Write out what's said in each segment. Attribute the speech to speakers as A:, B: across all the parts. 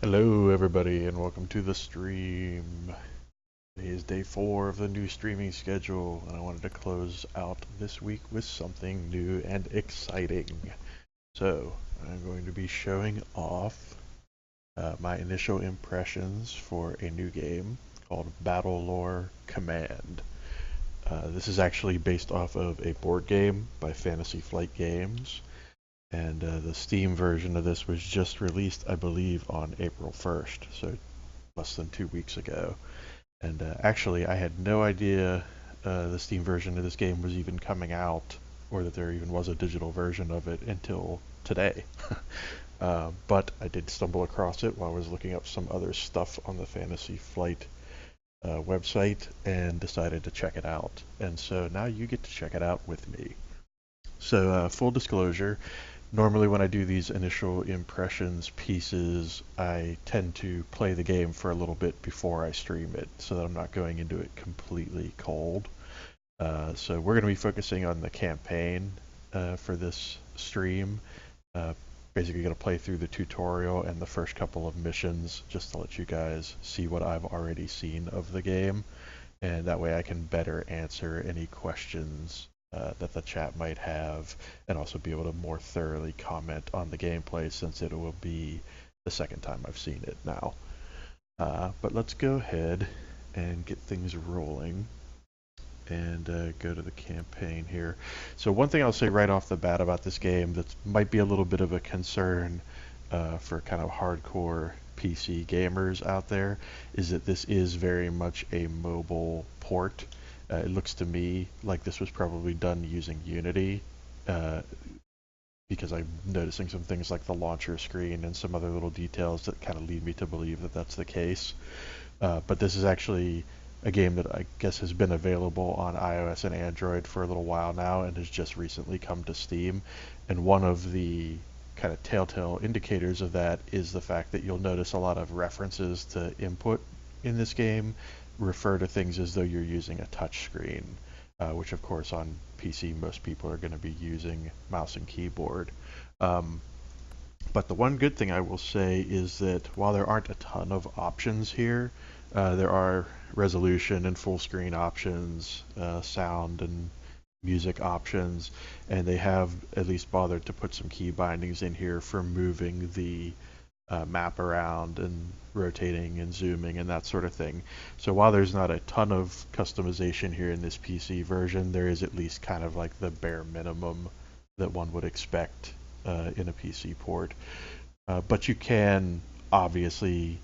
A: Hello everybody and welcome to the stream. Today is day 4 of the new streaming schedule and I wanted to close out this week with something new and exciting. So I'm going to be showing off my initial impressions for a new game called BattleLore Command. This is actually based off of a board game by Fantasy Flight Games. And the Steam version of this was just released, I believe, on April 1st, so less than 2 weeks ago. And actually, I had no idea the Steam version of this game was even coming out, or that there even was a digital version of it until today. But I did stumble across it while I was looking up some other stuff on the Fantasy Flight website and decided to check it out. And so now you get to check it out with me. So full disclosure, normally when I do these initial impressions pieces, I tend to play the game for a little bit before I stream it, so that I'm not going into it completely cold. So we're going to be focusing on the campaign for this stream. Basically going to play through the tutorial and the first couple of missions just to let you guys see what I've already seen of the game, and that way I can better answer any questions that the chat might have, and also be able to more thoroughly comment on the gameplay since it will be the second time I've seen it now. But let's go ahead and get things rolling and go to the campaign here. So one thing I'll say right off the bat about this game that might be a little bit of a concern for kind of hardcore PC gamers out there is that this is very much a mobile port. It looks to me like this was probably done using Unity, because I'm noticing some things like the launcher screen and some other little details that kind of lead me to believe that that's the case. But this is actually a game that I guess has been available on iOS and Android for a little while now and has just recently come to Steam. And one of the kind of telltale indicators of that is the fact that you'll notice a lot of references to input in this game refer to things as though you're using a touch screen, which of course on PC most people are going to be using mouse and keyboard. But the one good thing I will say is that while there aren't a ton of options here, there are resolution and full screen options, sound and music options, and they have at least bothered to put some key bindings in here for moving the map around and rotating and zooming and that sort of thing. So while there's not a ton of customization here in this PC version, there is at least kind of like the bare minimum that one would expect in a PC port. But you can obviously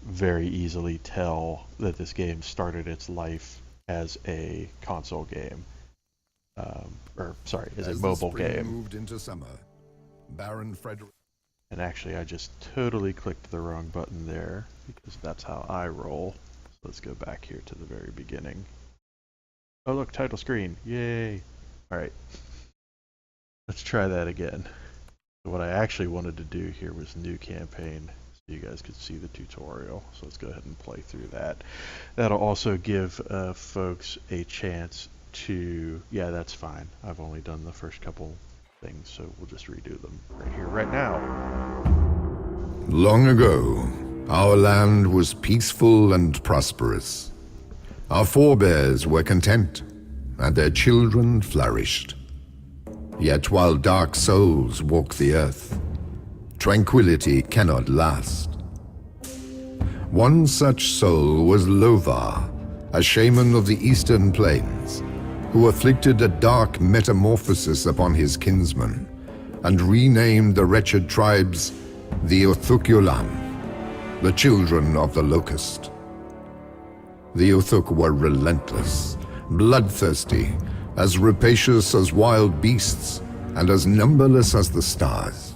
A: very easily tell that this game started its life as a console game. As a mobile game.
B: Moved into summer, Baron Frederick.
A: And actually, I just totally clicked the wrong button there, because that's how I roll. So let's go back here to the very beginning. Oh look, title screen, yay! Alright, let's try that again. So what I actually wanted to do here was new campaign, so you guys could see the tutorial. So let's go ahead and play through that. That'll also give folks a chance to, yeah, that's fine. I've only done the first couple things, so we'll just redo them right here, right now.
B: Long ago, our land was peaceful and prosperous. Our forebears were content, and their children flourished. Yet while dark souls walk the earth, tranquility cannot last. One such soul was Lovar, a shaman of the eastern plains, who afflicted a dark metamorphosis upon his kinsmen, and renamed the wretched tribes the Uthukulan, the children of the Locust. The Uthuk were relentless, bloodthirsty, as rapacious as wild beasts, and as numberless as the stars.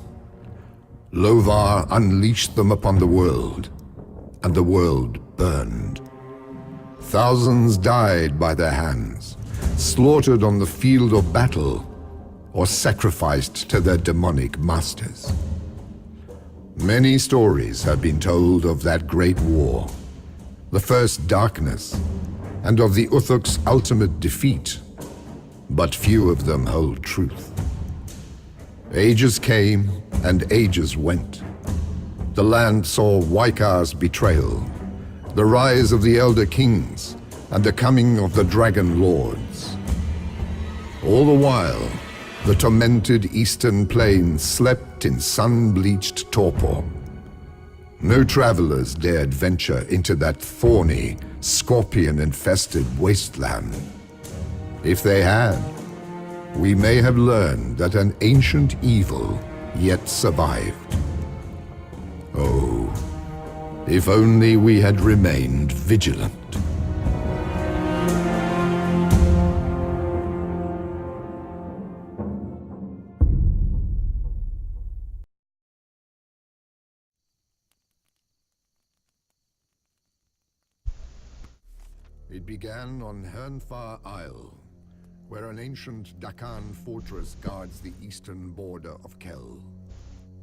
B: Lovar unleashed them upon the world, and the world burned. Thousands died by their hands, slaughtered on the field of battle, or sacrificed to their demonic masters. Many stories have been told of that great war, the first darkness, and of the Uthuk's ultimate defeat, but few of them hold truth. Ages came and ages went. The land saw Waikar's betrayal, the rise of the Elder Kings, and the coming of the Dragon Lords. All the while, the tormented Eastern Plains slept in sun-bleached torpor. No travelers dared venture into that thorny, scorpion-infested wasteland. If they had, we may have learned that an ancient evil yet survived. Oh, if only we had remained vigilant. It began on Hernfar Isle, where an ancient Dakan fortress guards the eastern border of Kel.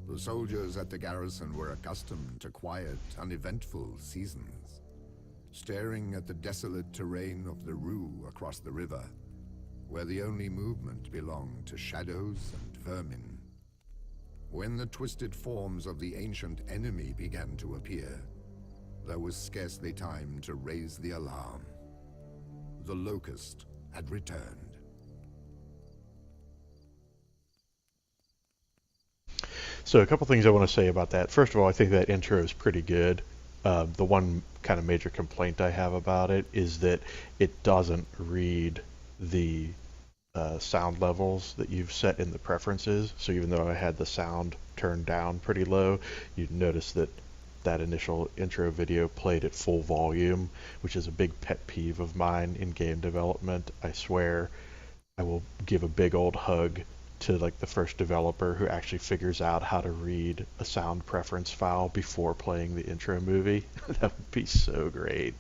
B: The soldiers at the garrison were accustomed to quiet, uneventful seasons, staring at the desolate terrain of the Rue across the river, where the only movement belonged to shadows and vermin. When the twisted forms of the ancient enemy began to appear, there was scarcely time to raise the alarm. The Locust had returned.
A: So a couple things I want to say about that. First of all, I think that intro is pretty good. The one kind of major complaint I have about it is that it doesn't read the sound levels that you've set in the preferences. So even though I had the sound turned down pretty low, you'd notice that that initial intro video played at full volume, which is a big pet peeve of mine in game development. I swear I will give a big old hug to like the first developer who actually figures out how to read a sound preference file before playing the intro movie. That would be so great.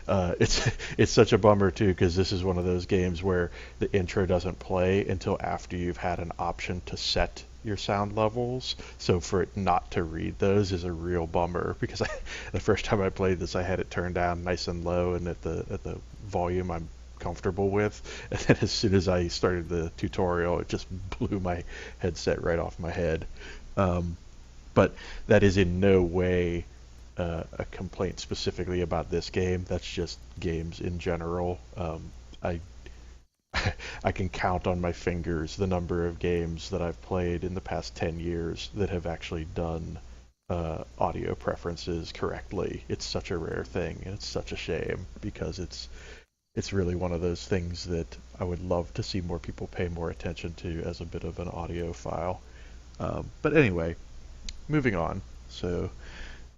A: It's such a bummer too, because this is one of those games where the intro doesn't play until after you've had an option to set your sound levels. So for it not to read those is a real bummer, because the first time I played this, I had it turned down nice and low and at the volume I'm comfortable with, and then as soon as I started the tutorial, it just blew my headset right off my head. But that is in no way a complaint specifically about this game. That's just games in general. I I can count on my fingers the number of games that I've played in the past 10 years that have actually done audio preferences correctly. It's such a rare thing, and it's such a shame, because it's really one of those things that I would love to see more people pay more attention to as a bit of an audiophile. But anyway, moving on. So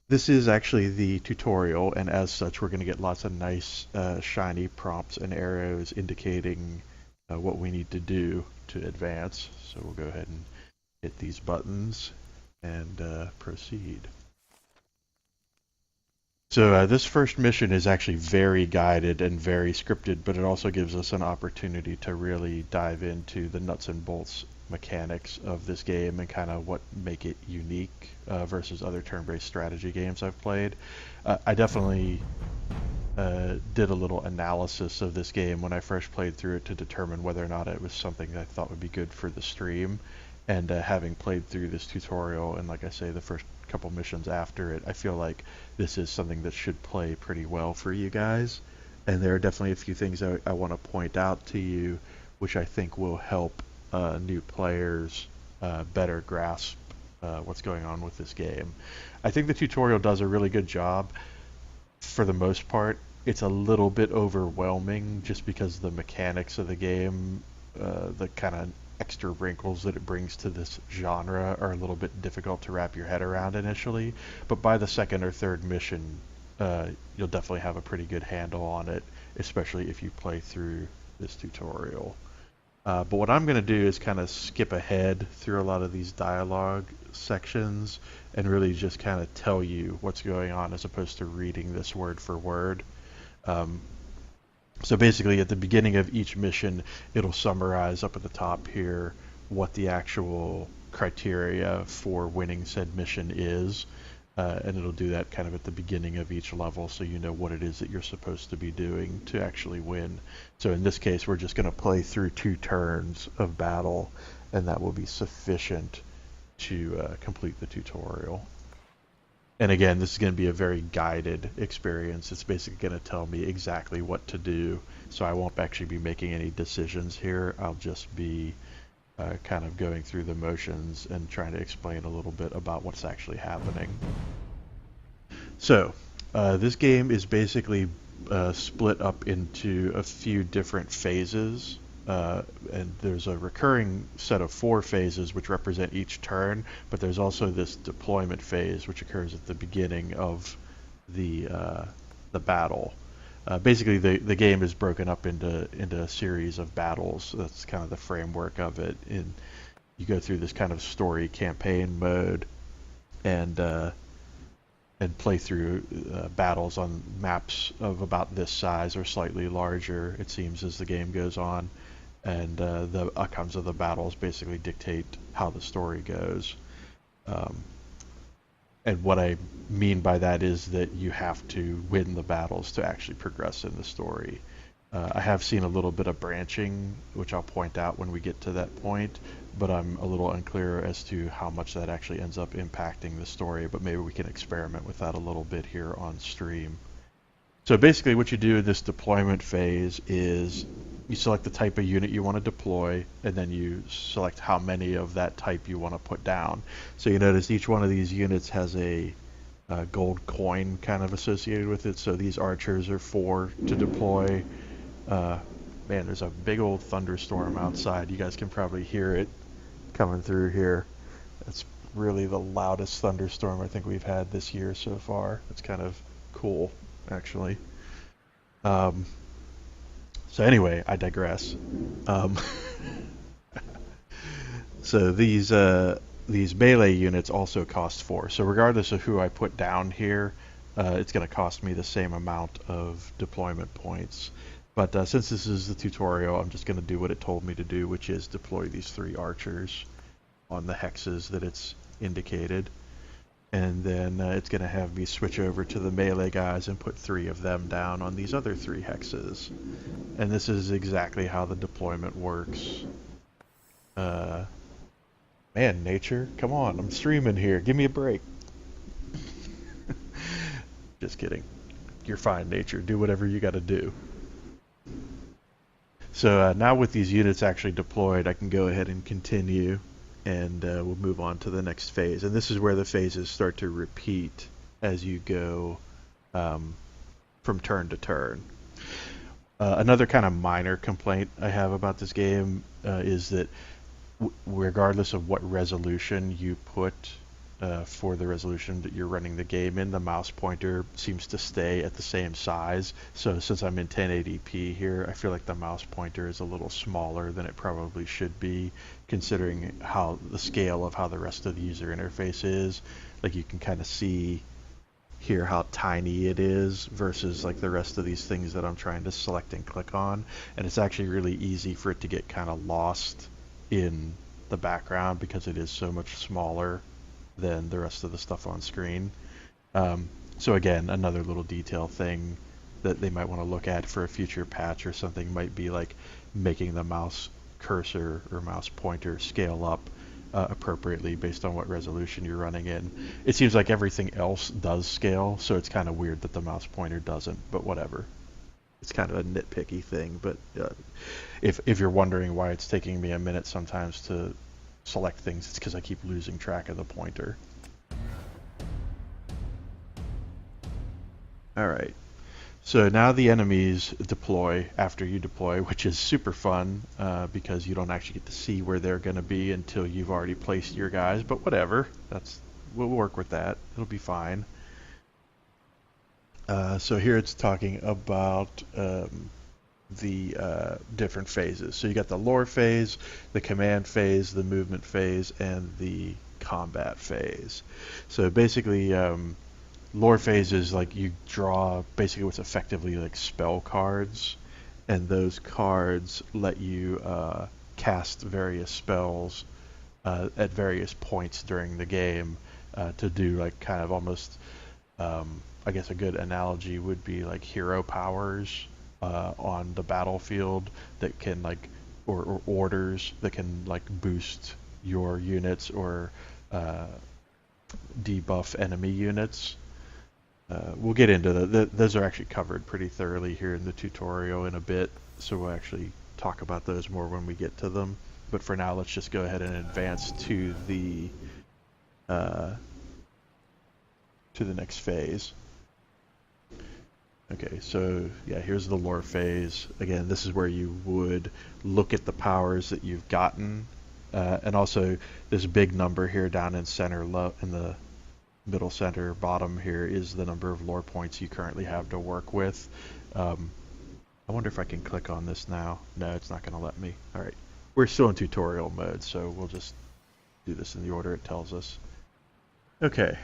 A: this is actually the tutorial, and as such we're going to get lots of nice shiny prompts and arrows indicating what we need to do to advance. So we'll go ahead and hit these buttons and proceed. So this first mission is actually very guided and very scripted, but it also gives us an opportunity to really dive into the nuts and bolts mechanics of this game and kind of what make it unique versus other turn-based strategy games I've played. I definitely did a little analysis of this game when I first played through it to determine whether or not it was something that I thought would be good for the stream. And having played through this tutorial and, like I say, the first couple missions after it, I feel like this is something that should play pretty well for you guys. And there are definitely a few things I want to point out to you, which I think will help new players better grasp what's going on with this game. I think the tutorial does a really good job. For the most part, it's a little bit overwhelming just because the mechanics of the game, the kind of extra wrinkles that it brings to this genre, are a little bit difficult to wrap your head around initially. But by the second or third mission, you'll definitely have a pretty good handle on it, especially if you play through this tutorial. But what I'm going to do is kind of skip ahead through a lot of these dialogue sections and really just kind of tell you what's going on as opposed to reading this word for word. So basically at the beginning of each mission, it'll summarize up at the top here what the actual criteria for winning said mission is. And it'll do that kind of at the beginning of each level, so you know what it is that you're supposed to be doing to actually win. So in this case, we're just going to play through 2 turns of battle, and that will be sufficient to complete the tutorial. And again, this is going to be a very guided experience. It's basically going to tell me exactly what to do. So I won't actually be making any decisions here. I'll just be kind of going through the motions and trying to explain a little bit about what's actually happening. So this game is basically split up into a few different phases. And there's a recurring set of 4 phases which represent each turn, but there's also this deployment phase which occurs at the beginning of the battle. Basically, the game is broken up into a series of battles. That's kind of the framework of it. And you go through this kind of story campaign mode, and play through battles on maps of about this size or slightly larger. It seems as the game goes on. And the outcomes of the battles basically dictate how the story goes. And what I mean by that is that you have to win the battles to actually progress in the story. I have seen a little bit of branching, which I'll point out when we get to that point, but I'm a little unclear as to how much that actually ends up impacting the story, but maybe we can experiment with that a little bit here on stream. So basically what you do in this deployment phase is you select the type of unit you want to deploy, and then you select how many of that type you want to put down. So you notice each one of these units has a gold coin kind of associated with it. So these archers are 4 to deploy. Man, there's a big old thunderstorm outside. You guys can probably hear it coming through here. That's really the loudest thunderstorm I think we've had this year so far. It's kind of cool, actually. So anyway, I digress. So these melee units also cost 4. So regardless of who I put down here, it's going to cost me the same amount of deployment points. But since this is the tutorial, I'm just going to do what it told me to do, which is deploy these 3 archers on the hexes that it's indicated. And then it's going to have me switch over to the melee guys and put 3 of them down on these other 3 hexes. And this is exactly how the deployment works. Man, nature, come on, I'm streaming here. Give me a break. Just kidding. You're fine, nature. Do whatever you got to do. So now with these units actually deployed, I can go ahead and continue, and we'll move on to the next phase. And this is where the phases start to repeat as you go from turn to turn. Another kind of minor complaint I have about this game is that regardless of what resolution you put for the resolution that you're running the game in, the mouse pointer seems to stay at the same size. So since I'm in 1080p here, I feel like the mouse pointer is a little smaller than it probably should be, considering how the scale of how the rest of the user interface is. Like you can kind of see here how tiny it is versus like the rest of these things that I'm trying to select and click on. And it's actually really easy for it to get kind of lost in the background because it is so much smaller than the rest of the stuff on screen. So again, another little detail thing that they might want to look at for a future patch or something might be like making the mouse cursor or mouse pointer scale up appropriately based on what resolution you're running in. It seems like everything else does scale, so it's kind of weird that the mouse pointer doesn't, but whatever. It's kind of a nitpicky thing, but if you're wondering why it's taking me a minute sometimes to select things, it's because I keep losing track of the pointer. Alright, so now the enemies deploy after you deploy, which is super fun because you don't actually get to see where they're going to be until you've already placed your guys, but whatever, we'll work with that, it'll be fine. So here it's talking about the different phases. So you got the lore phase, the command phase, the movement phase, and the combat phase. So basically, lore phase is like you draw basically what's effectively like spell cards, and those cards let you cast various spells at various points during the game to do like kind of almost, I guess a good analogy would be like hero powers on the battlefield that can like, or orders that can like boost your units or debuff enemy units. We'll get into those are actually covered pretty thoroughly here in the tutorial in a bit, so we'll actually talk about those more when we get to them. But for now, let's just go ahead and advance to the next phase. Okay, so yeah, here's the lore phase. Again, this is where you would look at the powers that you've gotten, and also this big number here down in center, in the middle center bottom here is the number of lore points you currently have to work with. I wonder if I can click on this now. No, it's not going to let me. All right, we're still in tutorial mode, so we'll just do this in the order it tells us. Okay.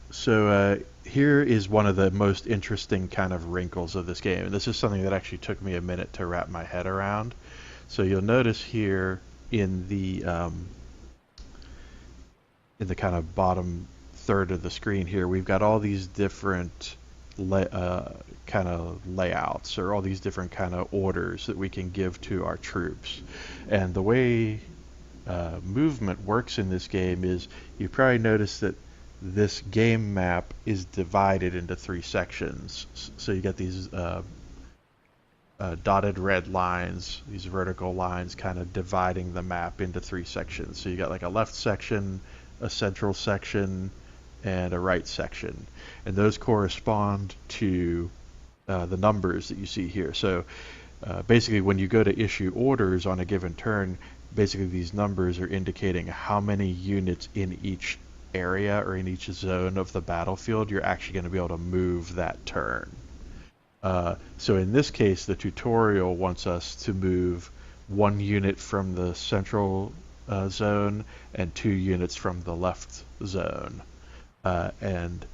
A: So here is one of the most interesting kind of wrinkles of this game. And this is something that actually took me a minute to wrap my head around. So you'll notice here in the kind of bottom third of the screen here, we've got all these different kind of layouts, or all these different kind of orders that we can give to our troops. And the way movement works in this game is, you probably noticed that this game map is divided into 3 sections. So you got these dotted red lines, these vertical lines kind of dividing the map into 3 sections. So you got like a left section, a central section, and a right section. And those correspond to the numbers that you see here. So basically when you go to issue orders on a given turn, basically these numbers are indicating how many units in each area or in each zone of the battlefield you're actually going to be able to move that turn. So in this case, the tutorial wants us to move 1 unit from the central zone and 2 units from the left zone. And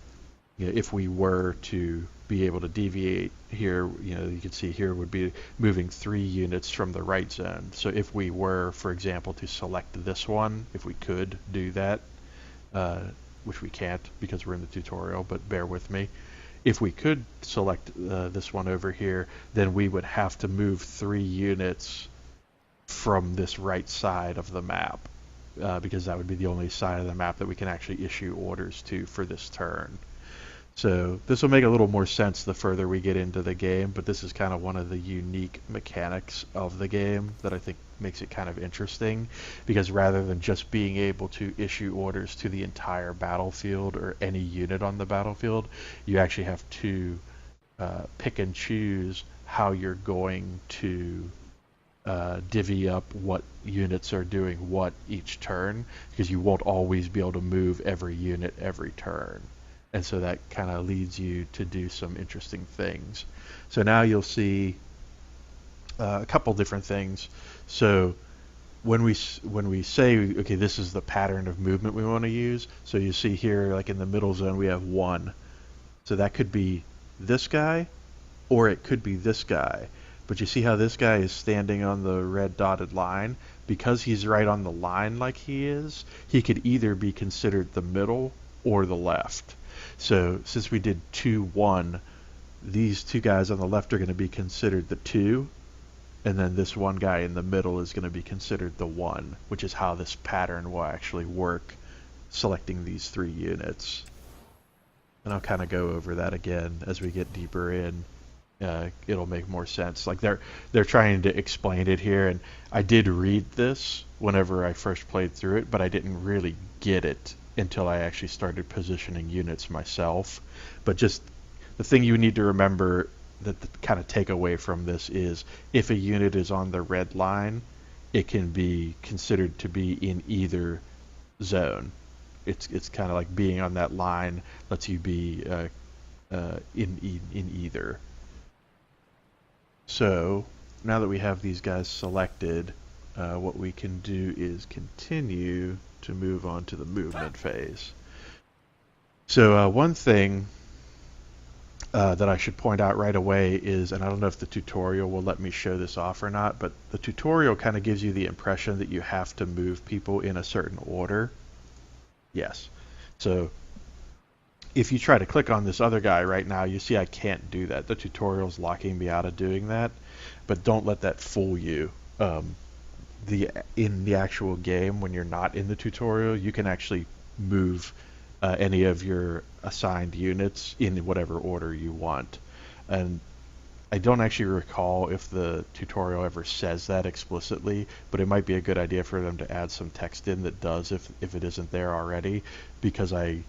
A: if we were to be able to deviate here, you can see here would be moving 3 units from the right zone. So if we were, for example, to select this one, if we could do that, which we can't because we're in the tutorial, but bear with me. If we could select this one over here, then we would have to move 3 units from this right side of the map, because that would be the only side of the map that we can actually issue orders to for this turn. So this will make a little more sense the further we get into the game, but this is kind of one of the unique mechanics of the game that I think makes it kind of interesting, because rather than just being able to issue orders to the entire battlefield or any unit on the battlefield, you actually have to pick and choose how you're going to divvy up what units are doing what each turn, because you won't always be able to move every unit every turn. And so that kind of leads you to do some interesting things. So now you'll see a couple different things. So when we say, okay, this is the pattern of movement we want to use, so you see here, like in the middle zone, we have 1. So that could be this guy, or it could be this guy. But you see how this guy is standing on the red dotted line? Because he's right on the line like he is, he could either be considered the middle or the left. So since we did 2-1, these 2 guys on the left are going to be considered the 2, and then this one guy in the middle is going to be considered the 1, which is how this pattern will actually work, selecting these 3 units. And I'll kind of go over that again as we get deeper in. It'll make more sense. Like they're trying to explain it here, and I did read this whenever I first played through it, but I didn't really get it until I actually started positioning units myself. But just the thing you need to remember, that the kind of takeaway from this is, if a unit is on the red line, it can be considered to be in either zone. It's kind of like being on that line lets you be in either. So now that we have these guys selected, what we can do is continue to move on to the movement phase. So one thing that I should point out right away is, and I don't know if the tutorial will let me show this off or not, but the tutorial kind of gives you the impression that you have to move people in a certain order. Yes. So if you try to click on this other guy right now, you see I can't do that. The tutorial's locking me out of doing that, but don't let that fool you. In the actual game, when you're not in the tutorial, you can actually move any of your assigned units in whatever order you want. And I don't actually recall if the tutorial ever says that explicitly, but it might be a good idea for them to add some text in that does if it isn't there already, because I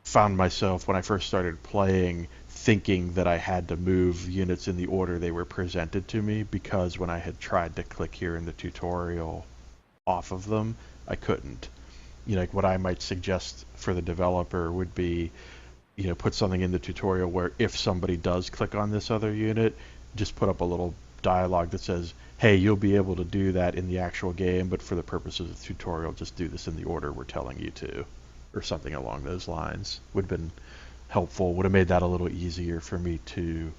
A: found myself when I first started playing thinking that I had to move units in the order they were presented to me, because when I had tried to click here in the tutorial off of them, I couldn't. Like what I might suggest for the developer would be, put something in the tutorial where if somebody does click on this other unit, just put up a little dialogue that says, hey, you'll be able to do that in the actual game, but for the purposes of the tutorial, just do this in the order we're telling you to, or something along those lines. Would have been helpful, would have made that a little easier for me to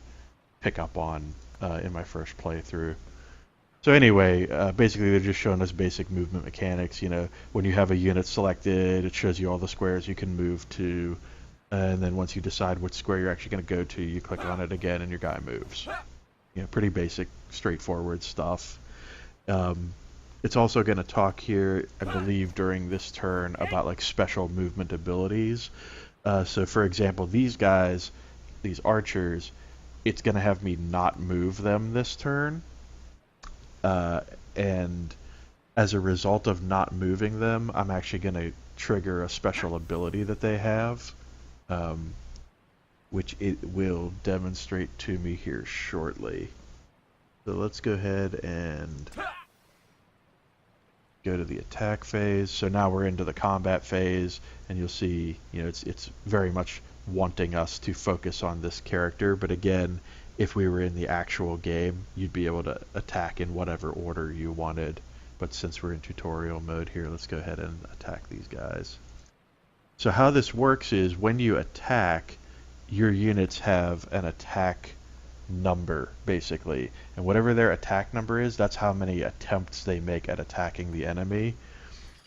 A: pick up on in my first playthrough. So anyway, basically they're just showing us basic movement mechanics. When you have a unit selected, it shows you all the squares you can move to, and then once you decide which square you're actually going to go to, you click on it again and your guy moves. Pretty basic, straightforward stuff. It's also going to talk here, I believe, during this turn about like special movement abilities. So for example, these guys, these archers, it's going to have me not move them this turn. And as a result of not moving them, I'm actually going to trigger a special ability that they have, which it will demonstrate to me here shortly. So let's go ahead and go to the attack phase. So now we're into the combat phase, and you'll see, it's very much wanting us to focus on this character, but again, if we were in the actual game, you'd be able to attack in whatever order you wanted. But since we're in tutorial mode here, let's go ahead and attack these guys. So how this works is when you attack, your units have an attack number, basically. And whatever their attack number is, that's how many attempts they make at attacking the enemy.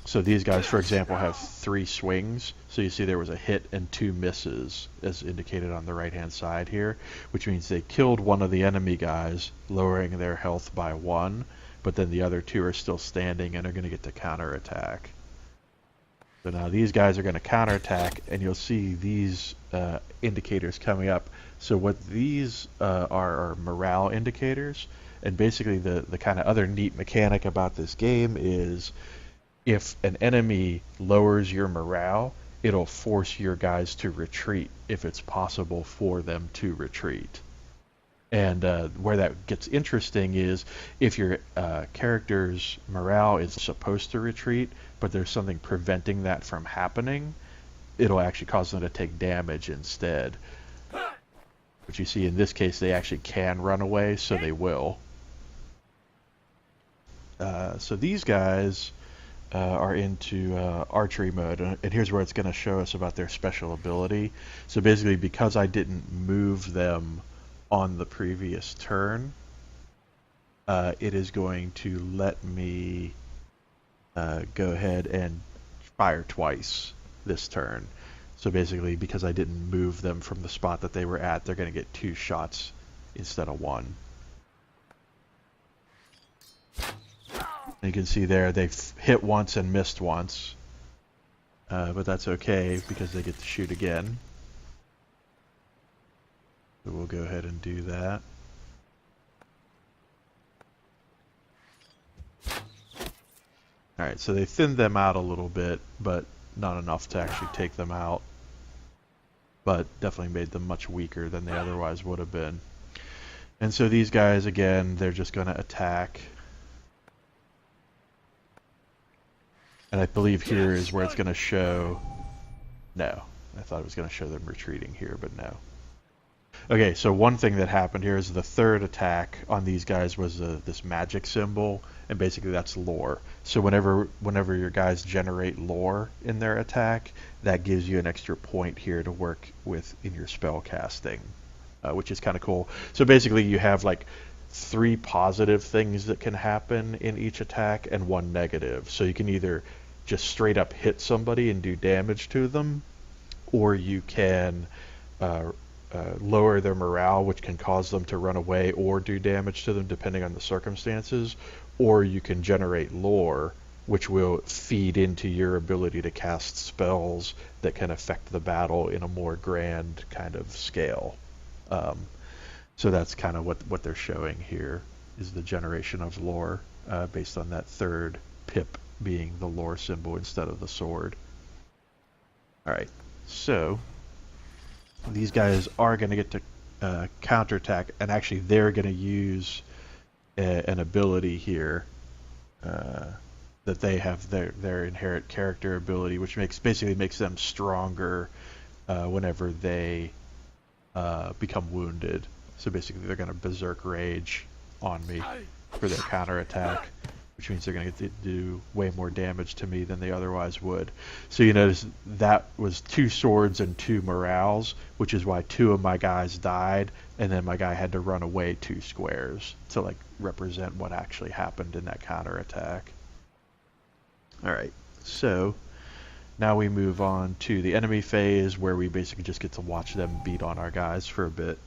A: So these guys, for example, have 3 swings. So you see there was a hit and 2 misses, as indicated on the right-hand side here, which means they killed one of the enemy guys, lowering their health by 1, but then the other 2 are still standing and are going to get to counterattack. So now these guys are going to counterattack, and you'll see these indicators coming up. So what these are morale indicators, and basically the kind of other neat mechanic about this game is if an enemy lowers your morale, it'll force your guys to retreat if it's possible for them to retreat. And where that gets interesting is if your character's morale is supposed to retreat, but there's something preventing that from happening, it'll actually cause them to take damage instead. But you see in this case they actually can run away, so they will. So these guys are into archery mode, and here's where it's going to show us about their special ability. So basically, because I didn't move them on the previous turn, it is going to let me go ahead and fire twice this turn. So basically, because I didn't move them from the spot that they were at, they're going to get 2 shots instead of 1. You can see there they've hit once and missed once, but that's okay because they get to shoot again. So we'll go ahead and do that. Alright, so they thinned them out a little bit, but not enough to actually take them out. But definitely made them much weaker than they otherwise would have been. And so these guys, again, they're just going to attack. And I believe here is where it's going to show... No. I thought it was going to show them retreating here, but no. Okay, so one thing that happened here is the third attack on these guys was this magic symbol, and basically that's lore. So whenever your guys generate lore in their attack, that gives you an extra point here to work with in your spell casting, which is kind of cool. So basically you have like 3 positive things that can happen in each attack and 1 negative. So you can either just straight up hit somebody and do damage to them, or you can lower their morale, which can cause them to run away or do damage to them depending on the circumstances, or you can generate lore, which will feed into your ability to cast spells that can affect the battle in a more grand kind of scale. So that's kind of what they're showing here, is the generation of lore based on that third pip being the lore symbol instead of the sword. Alright, so these guys are going to get to counterattack, and actually they're going to use an ability here that they have, their inherent character ability, which basically makes them stronger whenever they become wounded. So basically they're going to berserk rage on me for their counterattack, which means they're going to get to do way more damage to me than they otherwise would. So you notice that was 2 swords and 2 morales, which is why 2 of my guys died, and then my guy had to run away 2 squares to like represent what actually happened in that counterattack. Alright, so now we move on to the enemy phase, where we basically just get to watch them beat on our guys for a bit.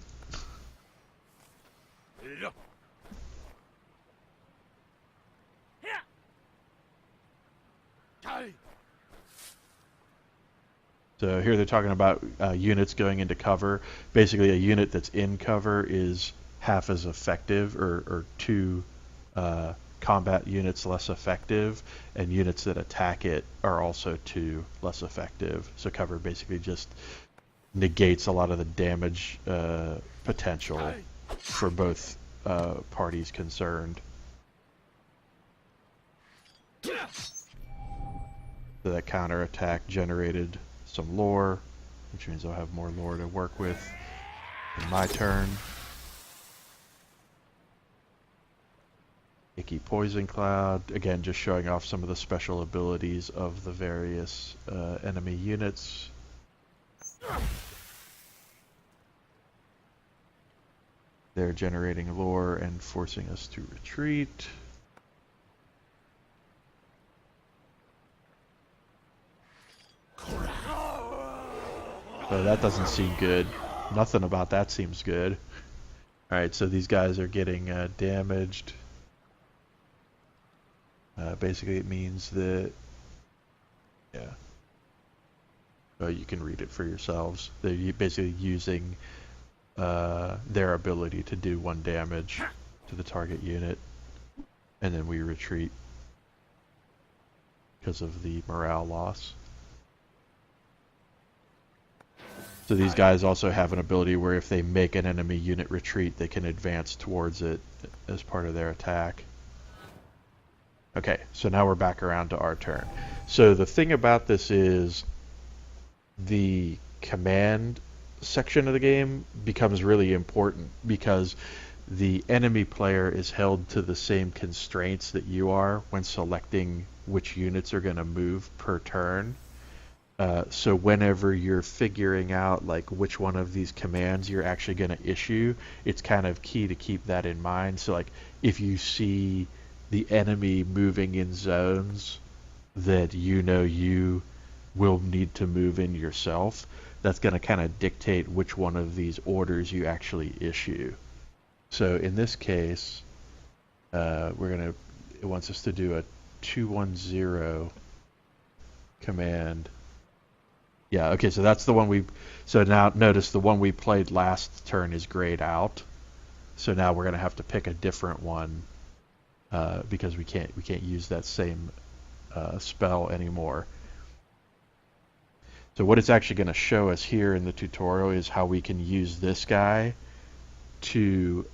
A: So here they're talking about units going into cover. Basically, a unit that's in cover is half as effective, or 2 combat units less effective, and units that attack it are also 2 less effective. So cover basically just negates a lot of the damage potential for both parties concerned. So that counterattack generated some lore, which means I'll have more lore to work with in my turn. Icky Poison Cloud, again just showing off some of the special abilities of the various enemy units. They're generating lore and forcing us to retreat. So that doesn't seem good. Nothing about that seems good. Alright, so these guys are getting damaged. Basically it means that, yeah, you can read it for yourselves. They're basically using their ability to do 1 damage to the target unit, and then we retreat because of the morale loss. So these guys also have an ability where if they make an enemy unit retreat, they can advance towards it as part of their attack. Okay, so now we're back around to our turn. So the thing about this is the command section of the game becomes really important, because the enemy player is held to the same constraints that you are when selecting which units are going to move per turn. So whenever you're figuring out like which one of these commands you're actually going to issue, it's kind of key to keep that in mind. So like if you see the enemy moving in zones that you know you will need to move in yourself, that's going to kind of dictate which one of these orders you actually issue. So in this case, it wants us to do a 210 command. Yeah, okay, so that's the one so now notice the one we played last turn is grayed out. So now we're going to have to pick a different one because we can't use that same spell anymore. So what it's actually going to show us here in the tutorial is how we can use this guy to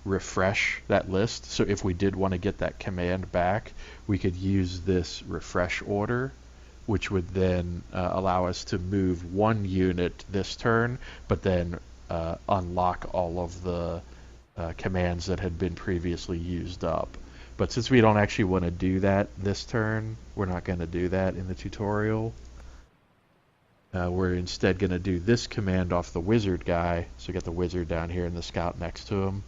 A: refresh that list. So if we did want to get that command back, we could use this refresh order, which would then allow us to move 1 unit this turn, but then unlock all of the commands that had been previously used up. But since we don't actually want to do that this turn, we're not going to do that in the tutorial. We're instead going to do this command off the wizard guy. So we got the wizard down here and the scout next to him.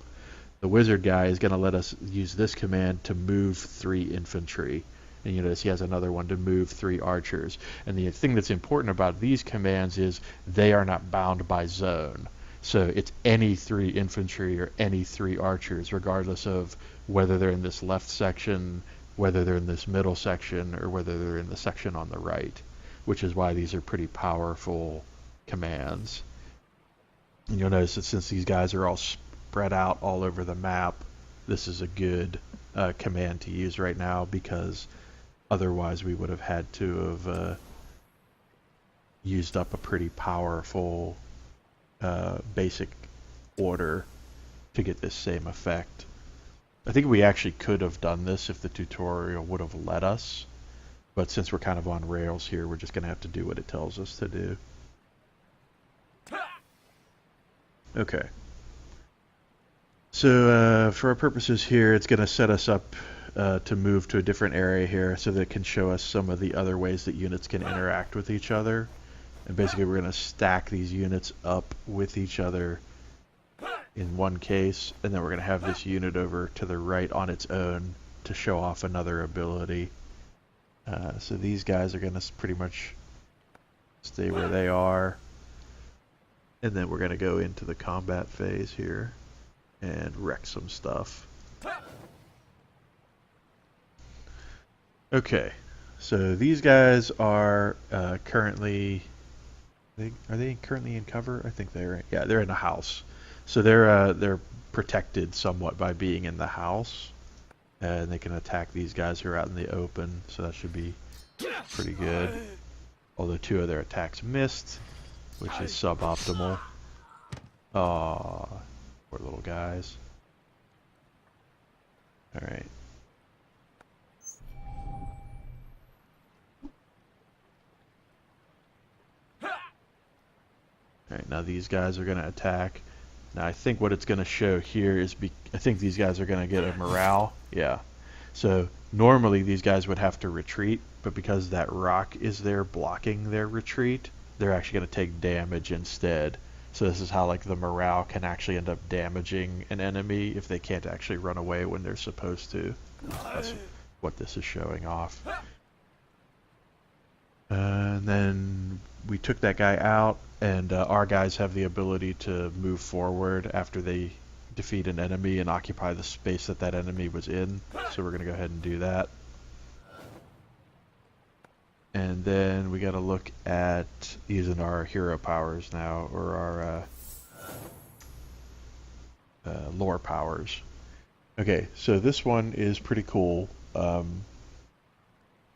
A: The wizard guy is going to let us use this command to move 3 infantry. And you notice he has another one to move 3 archers. And the thing that's important about these commands is they are not bound by zone. So it's any 3 infantry or any 3 archers, regardless of whether they're in this left section, whether they're in this middle section or whether they're in the section on the right, which is why these are pretty powerful commands. And you'll notice that since these guys are all spread out all over the map, this is a good command to use right now, because otherwise we would have had to have used up a pretty powerful basic order to get this same effect. I think we actually could have done this if the tutorial would have let us, but since we're kind of on rails here, we're just going to have to do what it tells us to do. Okay. So for our purposes here, it's going to set us up to move to a different area here so that it can show us some of the other ways that units can interact with each other. And basically we're going to stack these units up with each other in one case, and then we're going to have this unit over to the right on its own to show off another ability. So these guys are going to pretty much stay where they are. And then we're going to go into the combat phase here and wreck some stuff. Okay, so these guys are currently... Are they currently in cover? I think they're... Yeah, they're in a house. So they're protected somewhat by being in the house. And they can attack these guys who are out in the open, so that should be pretty good. Although 2 of their attacks missed, which is suboptimal. Aww, poor little guys. Alright. Alright, now these guys are going to attack. Now I think what it's going to show here is, I think these guys are going to get a morale. Yeah. So normally these guys would have to retreat, but because that rock is there blocking their retreat, they're actually going to take damage instead. So this is how like the morale can actually end up damaging an enemy if they can't actually run away when they're supposed to. That's what this is showing off. And then we took that guy out, and our guys have the ability to move forward after they defeat an enemy and occupy the space that that enemy was in. So we're going to go ahead and do that. And then we got to look at using our hero powers now, or our lore powers. Okay, so this one is pretty cool. And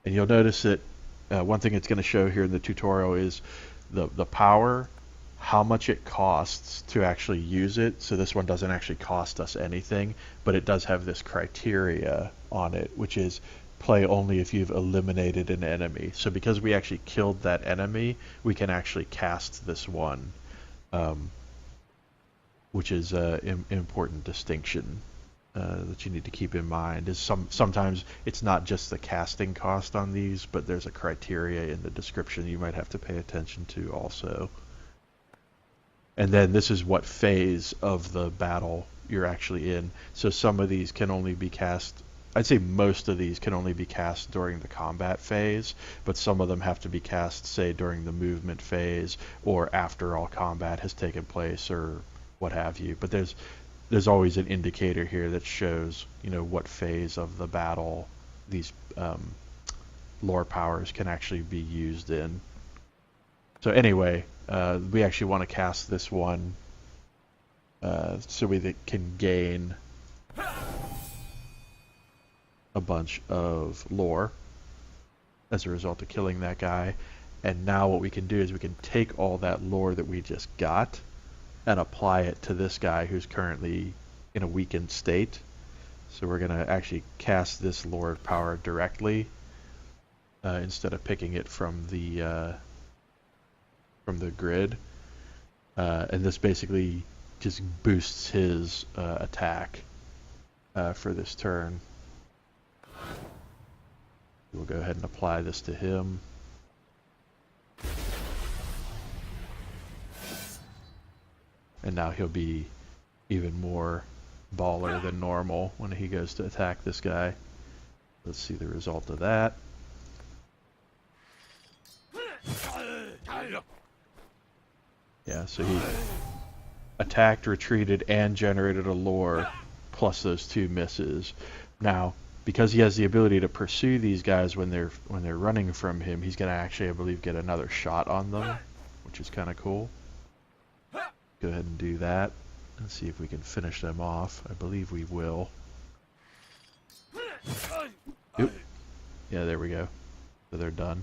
A: you'll notice that one thing it's going to show here in the tutorial is the power, how much it costs to actually use it. So this one doesn't actually cost us anything, but it does have this criteria on it, which is play only if you've eliminated an enemy. So because we actually killed that enemy, we can actually cast this one, which is an important distinction that you need to keep in mind. Is sometimes it's not just the casting cost on these, but there's a criteria in the description you might have to pay attention to also. And then this is what phase of the battle you're actually in. So some of these can only be cast, I'd say most of these can only be cast during the combat phase, but some of them have to be cast, say, during the movement phase or after all combat has taken place or what have you. But there's always an indicator here that shows, you know, what phase of the battle these lore powers can actually be used in. So anyway, we actually want to cast this one so we can gain a bunch of lore as a result of killing that guy. And now what we can do is we can take all that lore that we just got and apply it to this guy who's currently in a weakened state. So we're going to actually cast this lore power directly instead of picking it from the grid. And this basically just boosts his attack for this turn. We'll go ahead and apply this to him. And now he'll be even more baller than normal when he goes to attack this guy. Let's see the result of that. Yeah, so he attacked, retreated, and generated a lore plus those 2 misses. Now, because he has the ability to pursue these guys when they're running from him, he's gonna actually, I believe, get another shot on them, which is kind of cool. Go ahead and do that and see if we can finish them off. I believe we will. Oop. Yeah, there we go. So they're done.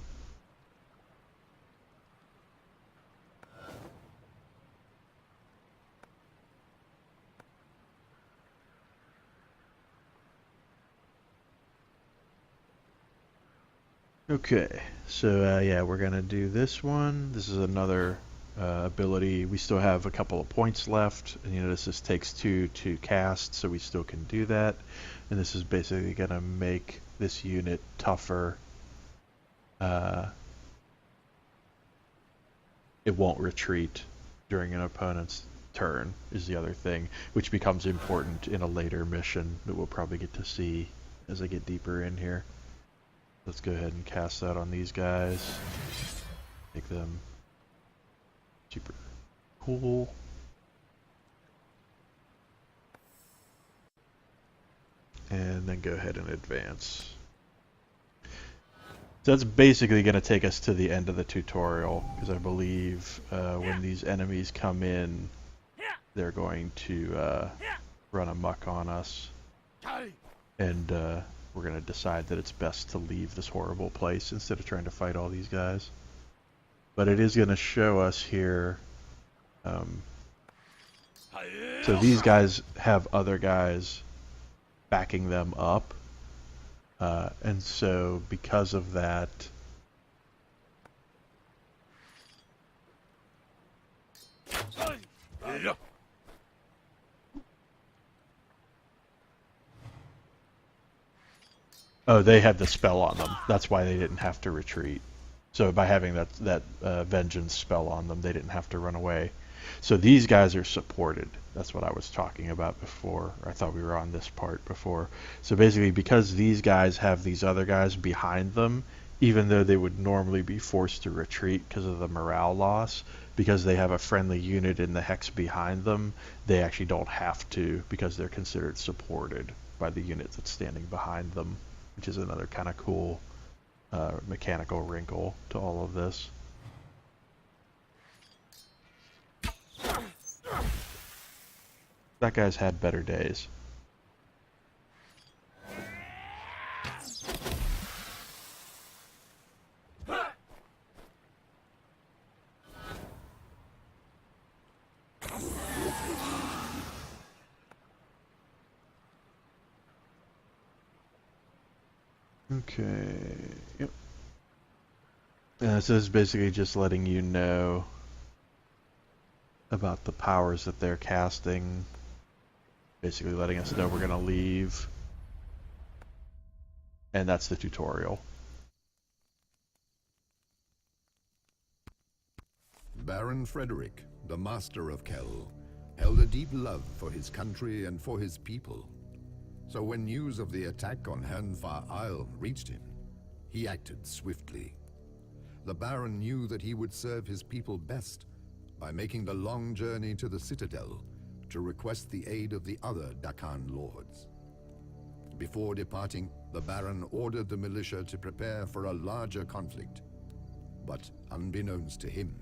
A: Okay, so yeah, we're gonna do this one. This is another ability. We still have a couple of points left, and you notice this takes 2 to cast, so we still can do that. And this is basically gonna make this unit tougher. It won't retreat during an opponent's turn, is the other thing, which becomes important in a later mission that we'll probably get to see as I get deeper in here. Let's go ahead and cast that on these guys. Make them super cool. And then go ahead and advance. So that's basically going to take us to the end of the tutorial, because I believe when these enemies come in, they're going to run amok on us. And we're going to decide that it's best to leave this horrible place instead of trying to fight all these guys. But it is going to show us here. So these guys have other guys backing them up. And so because of that, oh, they had the spell on them. That's why they didn't have to retreat. So by having that vengeance spell on them, they didn't have to run away. So these guys are supported. That's what I was talking about before. I thought we were on this part before. So basically, because these guys have these other guys behind them, even though they would normally be forced to retreat because of the morale loss, because they have a friendly unit in the hex behind them, they actually don't have to, because they're considered supported by the unit that's standing behind them, which is another kind of cool mechanical wrinkle to all of this. That guy's had better days. Okay. Yep. So this is basically just letting you know about the powers that they're casting. Basically letting us know we're going to leave. And that's the tutorial.
B: Baron Frederick, the master of Kell, held a deep love for his country and for his people. So when news of the attack on Hernfar Isle reached him, he acted swiftly. The Baron knew that he would serve his people best by making the long journey to the Citadel to request the aid of the other Dakan lords. Before departing, the Baron ordered the militia to prepare for a larger conflict. But unbeknownst to him,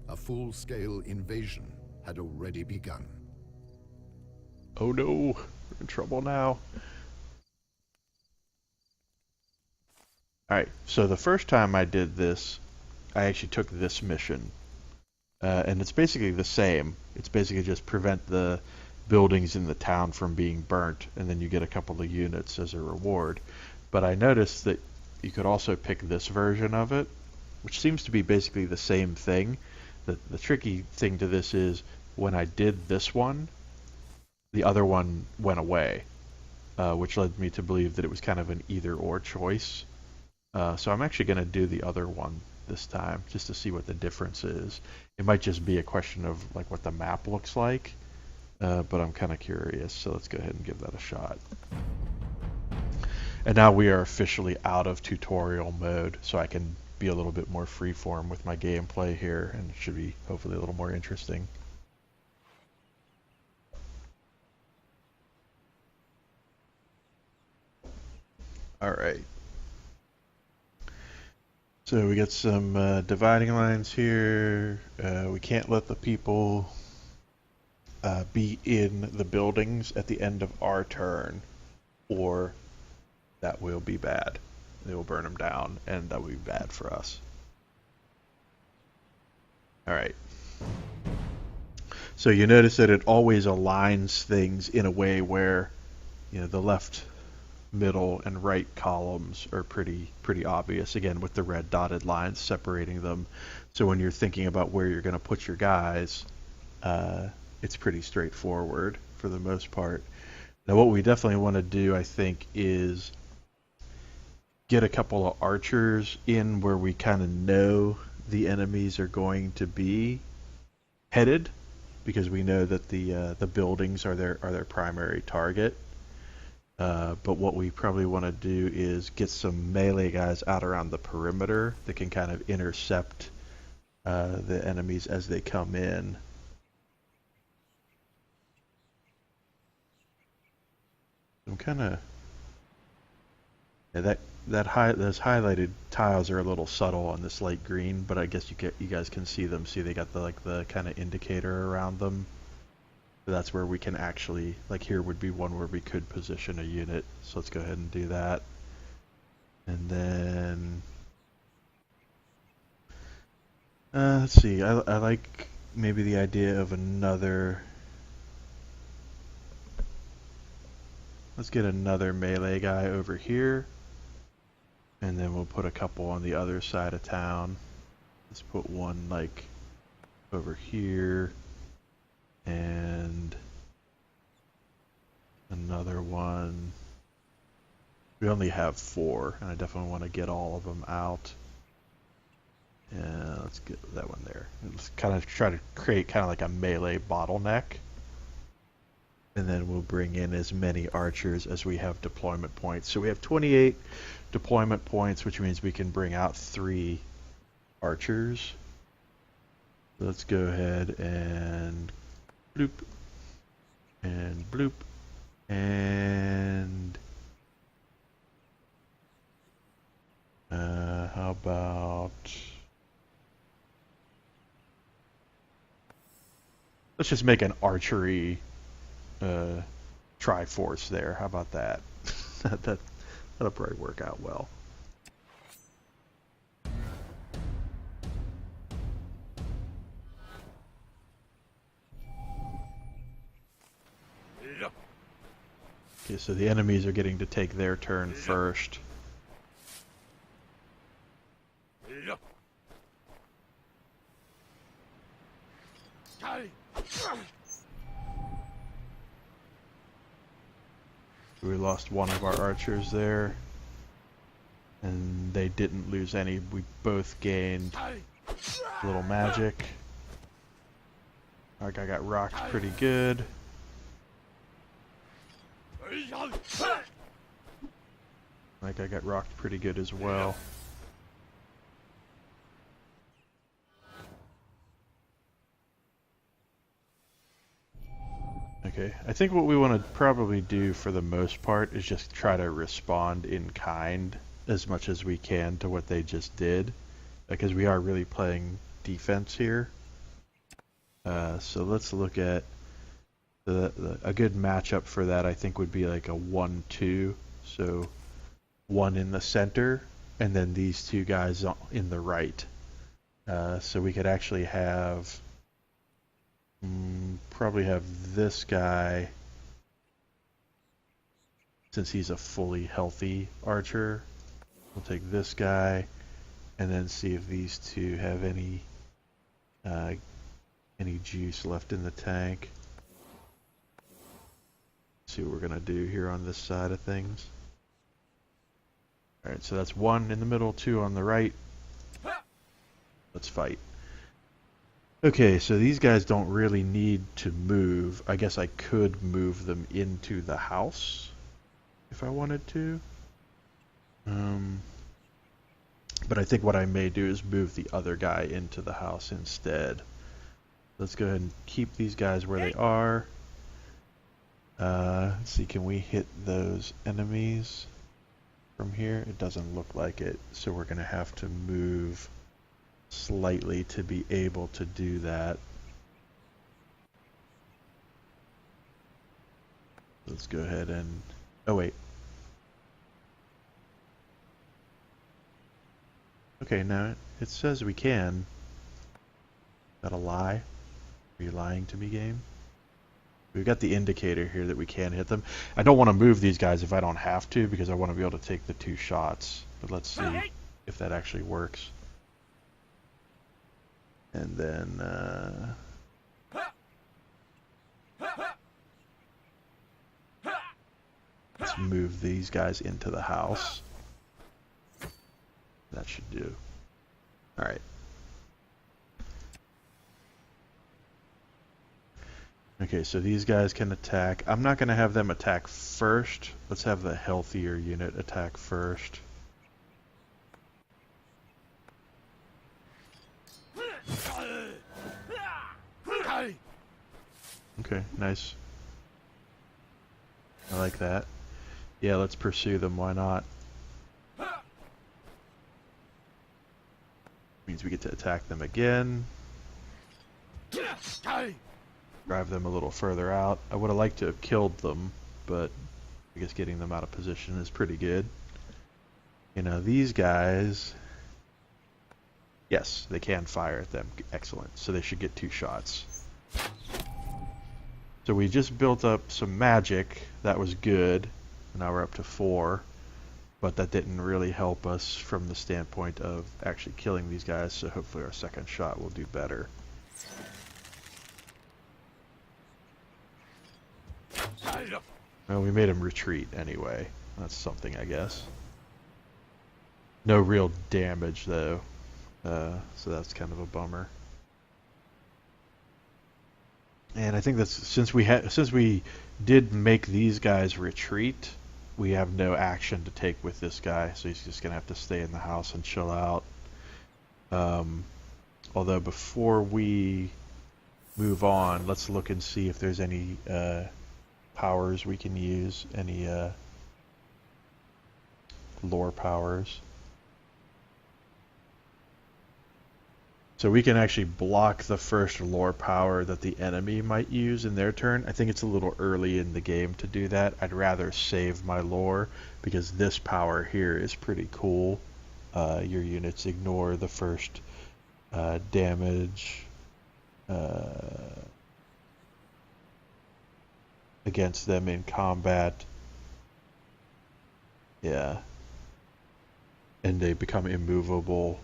B: a full-scale invasion had already begun.
A: Oh no, we're in trouble now. Alright, so the first time I did this, I actually took this mission. And it's basically the same. It's basically just prevent the buildings in the town from being burnt, and then you get a couple of units as a reward. But I noticed that you could also pick this version of it, which seems to be basically the same thing. The tricky thing to this is, when I did this one, the other one went away, which led me to believe that it was kind of an either-or choice. So I'm actually going to do the other one this time, just to see what the difference is. It might just be a question of like what the map looks like, but I'm kind of curious, so let's go ahead and give that a shot. And now we are officially out of tutorial mode, so I can be a little bit more freeform with my gameplay here, and it should be hopefully a little more interesting. Alright. So we got some dividing lines here. We can't let the people be in the buildings at the end of our turn, or that will be bad. They will burn them down, and that will be bad for us. Alright. So you notice that it always aligns things in a way where, you know, the left, middle, and right columns are pretty obvious, again, with the red dotted lines separating them. So when you're thinking about where you're going to put your guys, it's pretty straightforward for the most part. Now what we definitely want to do, I think, is get a couple of archers in where we kind of know the enemies are going to be headed, because we know that the buildings are their primary target. But what we probably want to do is get some melee guys out around the perimeter that can kind of intercept the enemies as they come in. I'm kind of, yeah, those highlighted tiles are a little subtle on this light green, but I guess you guys can see them. See, they got the kind of indicator around them. So that's where we can actually, like, here would be one where we could position a unit. So let's go ahead and do that. And then let's see. I like maybe the idea of another. Let's get another melee guy over here. And then we'll put a couple on the other side of town. Let's put one like over here. And another one. We only have 4, and I definitely want to get all of them out. Yeah, let's get that one there. Let's kind of try to create kind of like a melee bottleneck. And then we'll bring in as many archers as we have deployment points. So we have 28 deployment points, which means we can bring out 3 archers. Let's go ahead and bloop. And bloop. And how about, let's just make an archery Triforce there. How about that? That'll probably work out well. Okay, so the enemies are getting to take their turn first. We lost one of our archers there, and they didn't lose any. We both gained a little magic. Our guy got rocked pretty good. My guy got rocked pretty good as well. Okay, I think what we want to probably do for the most part is just try to respond in kind as much as we can to what they just did, because we are really playing defense here. So let's look at a good matchup for that. I think would be like a 1-2. So one in the center, and then these 2 guys in the right. So we could actually have probably have this guy, since he's a fully healthy archer. We'll take this guy and then see if these 2 have any juice left in the tank. See what we're gonna do here on this side of things. Alright, so that's 1 in the middle, 2 on the right. Let's fight. Okay, so these guys don't really need to move. I guess I could move them into the house if I wanted to. But I think what I may do is move the other guy into the house instead. Let's go ahead and keep these guys where they are. Let's see, can we hit those enemies? from here? It doesn't look like it, so we're going to have to move slightly to be able to do that. Let's go ahead and... Oh, wait. Okay, now it says we can. Is that a lie? Are you lying to me, game? We've got the indicator here that we can hit them. I don't want to move these guys if I don't have to, because I want to be able to take the 2 shots. But let's see if that actually works. And then... let's move these guys into the house. That should do. Alright. Okay, so these guys can attack. I'm not going to have them attack first. Let's have the healthier unit attack first. Okay, nice. I like that. Yeah, let's pursue them, why not? Means we get to attack them again. Drive them a little further out. I would have liked to have killed them, but I guess getting them out of position is pretty good. You know, these guys... Yes, they can fire at them. Excellent. So they should get 2 shots. So we just built up some magic. That was good. Now we're up to 4. But that didn't really help us from the standpoint of actually killing these guys, so hopefully our second shot will do better. Well, we made him retreat anyway. That's something, I guess. No real damage, though. So that's kind of a bummer. And I think that's since we did make these guys retreat, we have no action to take with this guy, so he's just gonna have to stay in the house and chill out. Although before we move on, let's look and see if there's any powers we can use, any lore powers. So we can actually block the first lore power that the enemy might use in their turn. I think it's a little early in the game to do that. I'd rather save my lore because this power here is pretty cool. Your units ignore the first damage against them in combat. Yeah. And they become immovable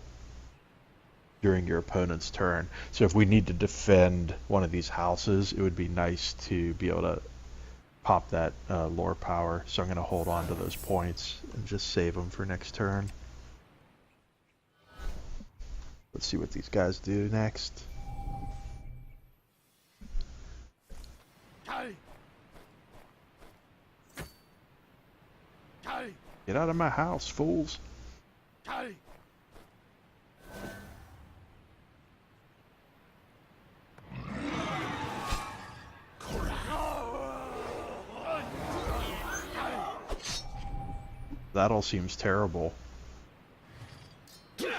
A: during your opponent's turn. So if we need to defend one of these houses, it would be nice to be able to pop that lore power. So I'm going to hold on to those points and just save them for next turn. Let's see what these guys do next. Get out of my house, fools! That all seems terrible. That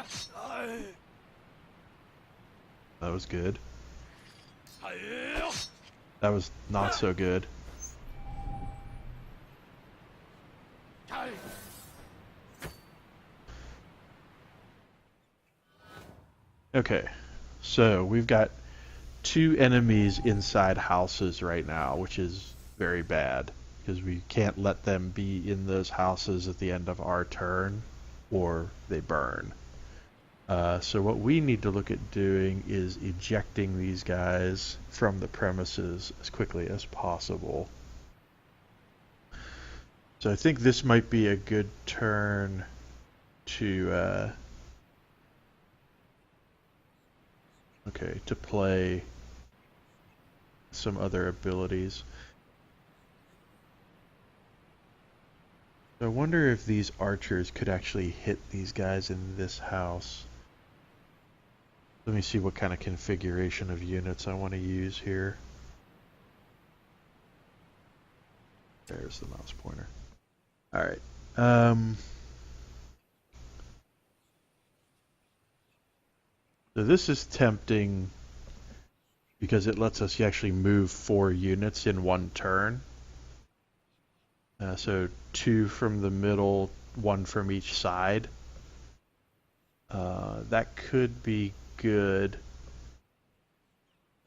A: was good. That was not so good. Okay, so we've got 2 enemies inside houses right now, which is very bad, because we can't let them be in those houses at the end of our turn, or they burn. So what we need to look at doing is ejecting these guys from the premises as quickly as possible. So I think this might be a good turn to to play some other abilities. I wonder if these archers could actually hit these guys in this house. Let me see what kind of configuration of units I want to use here. There's the mouse pointer. Alright. So this is tempting because it lets us actually move 4 units in one turn. So 2 from the middle, 1 from each side. That could be good.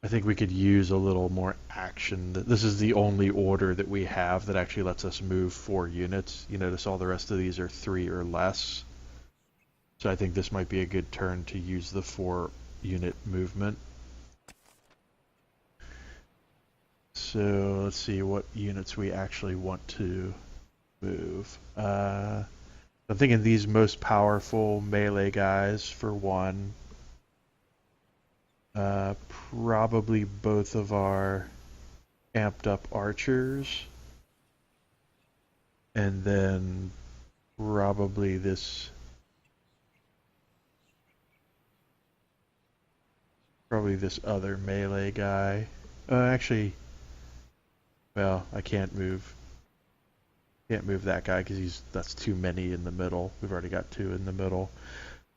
A: I think we could use a little more action. This is the only order that we have that actually lets us move 4 units. You notice all the rest of these are 3 or less. So I think this might be a good turn to use the 4 unit movement. So let's see what units we actually want to move. I'm thinking these most powerful melee guys for 1. Probably both of our amped up archers. And then probably this other melee guy. Actually, well, I can't move that guy because that's too many in the middle. We've already got 2 in the middle.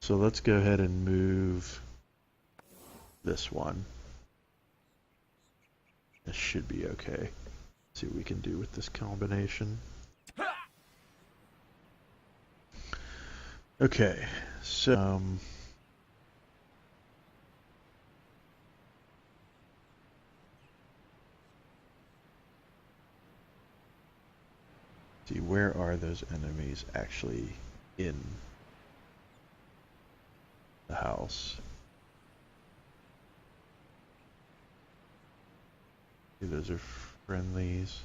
A: So let's go ahead and move this one. This should be okay. Let's see what we can do with this combination. Okay, so see, where are those enemies actually in the house? See, those are friendlies.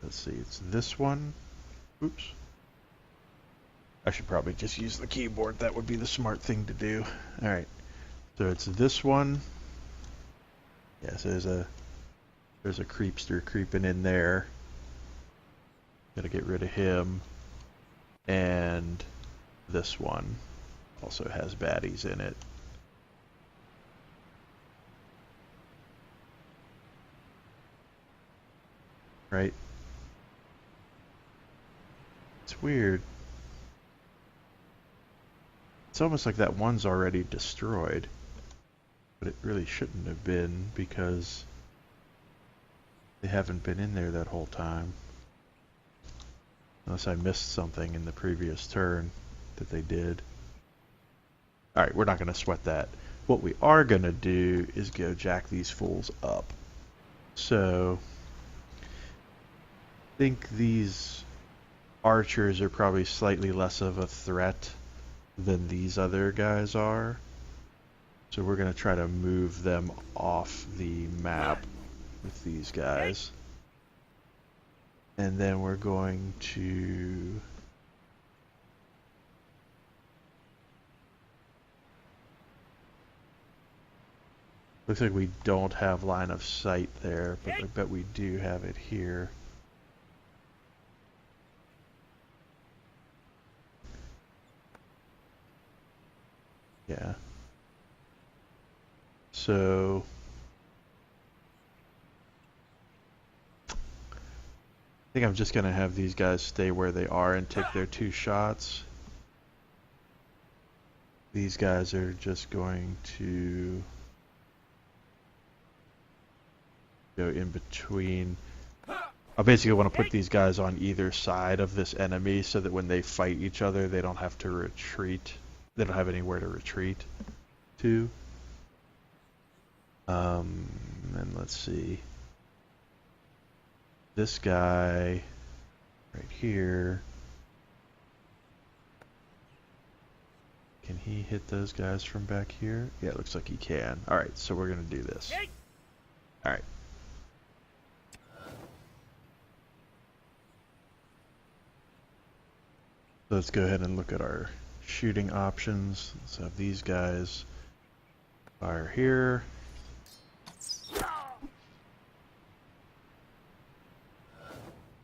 A: Let's see, it's this one. Oops. I should probably just use the keyboard. That would be the smart thing to do. Alright, so it's this one. Yeah, so there's a creepster creeping in there. Gotta get rid of him. And this one also has baddies in it. Right? It's weird. It's almost like that one's already destroyed. But it really shouldn't have been because they haven't been in there that whole time. Unless I missed something in the previous turn that they did. Alright, we're not going to sweat that. What we are going to do is go jack these fools up. So, I think these archers are probably slightly less of a threat than these other guys are. So we're going to try to move them off the map with these guys. And then we're going to looks like we don't have line of sight there, but I bet we do have it here. Yeah. So I think I'm just going to have these guys stay where they are and take their 2 shots. These guys are just going to go in between. I basically want to put these guys on either side of this enemy so that when they fight each other, they don't have to retreat. They don't have anywhere to retreat to. And let's see. This guy right here. Can he hit those guys from back here? Yeah, it looks like he can. Alright, so we're going to do this. Alright. Let's go ahead and look at our shooting options. Let's have these guys fire here.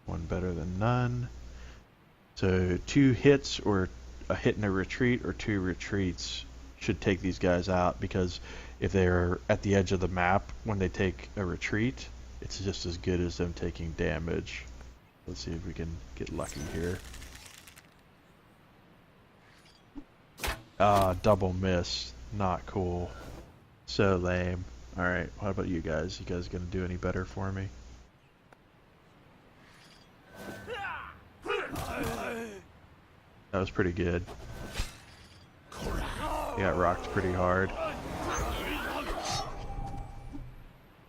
A: One better than none. So 2 hits or a hit and a retreat or 2 retreats should take these guys out, because if they're at the edge of the map when they take a retreat, it's just as good as them taking damage. Let's see if we can get lucky here. Ah, double miss. Not cool. So lame. Alright, what about you guys? You guys gonna do any better for me? That was pretty good. He got rocked pretty hard.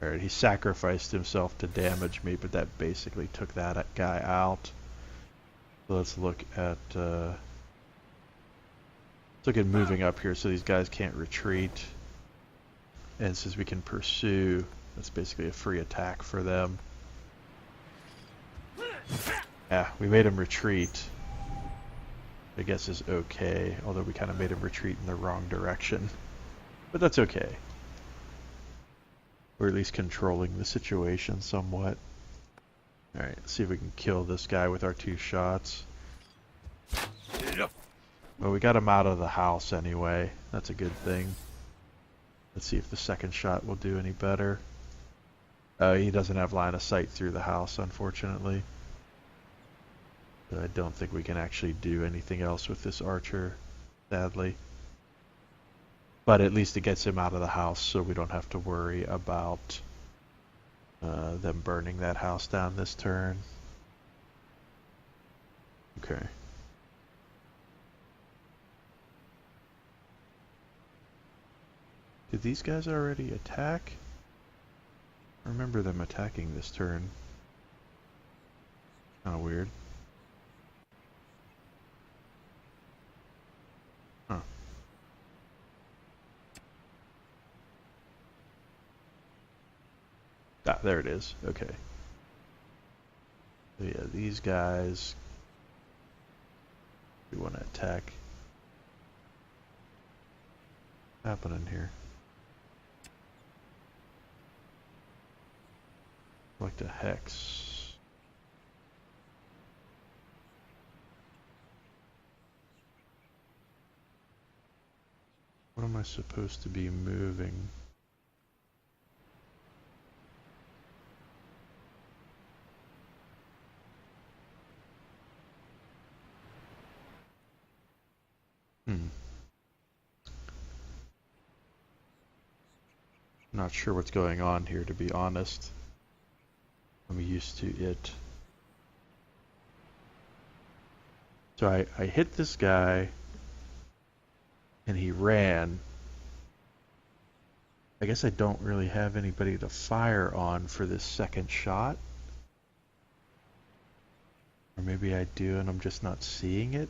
A: Alright, he sacrificed himself to damage me, but that basically took that guy out. So let's look at moving up here so these guys can't retreat. And since we can pursue, that's basically a free attack for them. Yeah, we made him retreat. I guess is okay, although we kind of made him retreat in the wrong direction. But that's okay. We're at least controlling the situation somewhat. Alright, let's see if we can kill this guy with our 2 shots. Well, we got him out of the house anyway. That's a good thing. Let's see if the second shot will do any better. He doesn't have line of sight through the house, unfortunately. I don't think we can actually do anything else with this archer, sadly. But at least it gets him out of the house, so we don't have to worry about them burning that house down this turn. Okay. Did these guys already attack? I remember them attacking this turn. Kinda weird. Huh. Ah, there it is. Okay. So yeah, these guys we want to attack. What's happening here? Like the hex. What am I supposed to be moving? Not sure what's going on here, to be honest. I'm used to it. So I hit this guy, and he ran. I guess I don't really have anybody to fire on for this second shot. Or maybe I do and I'm just not seeing it.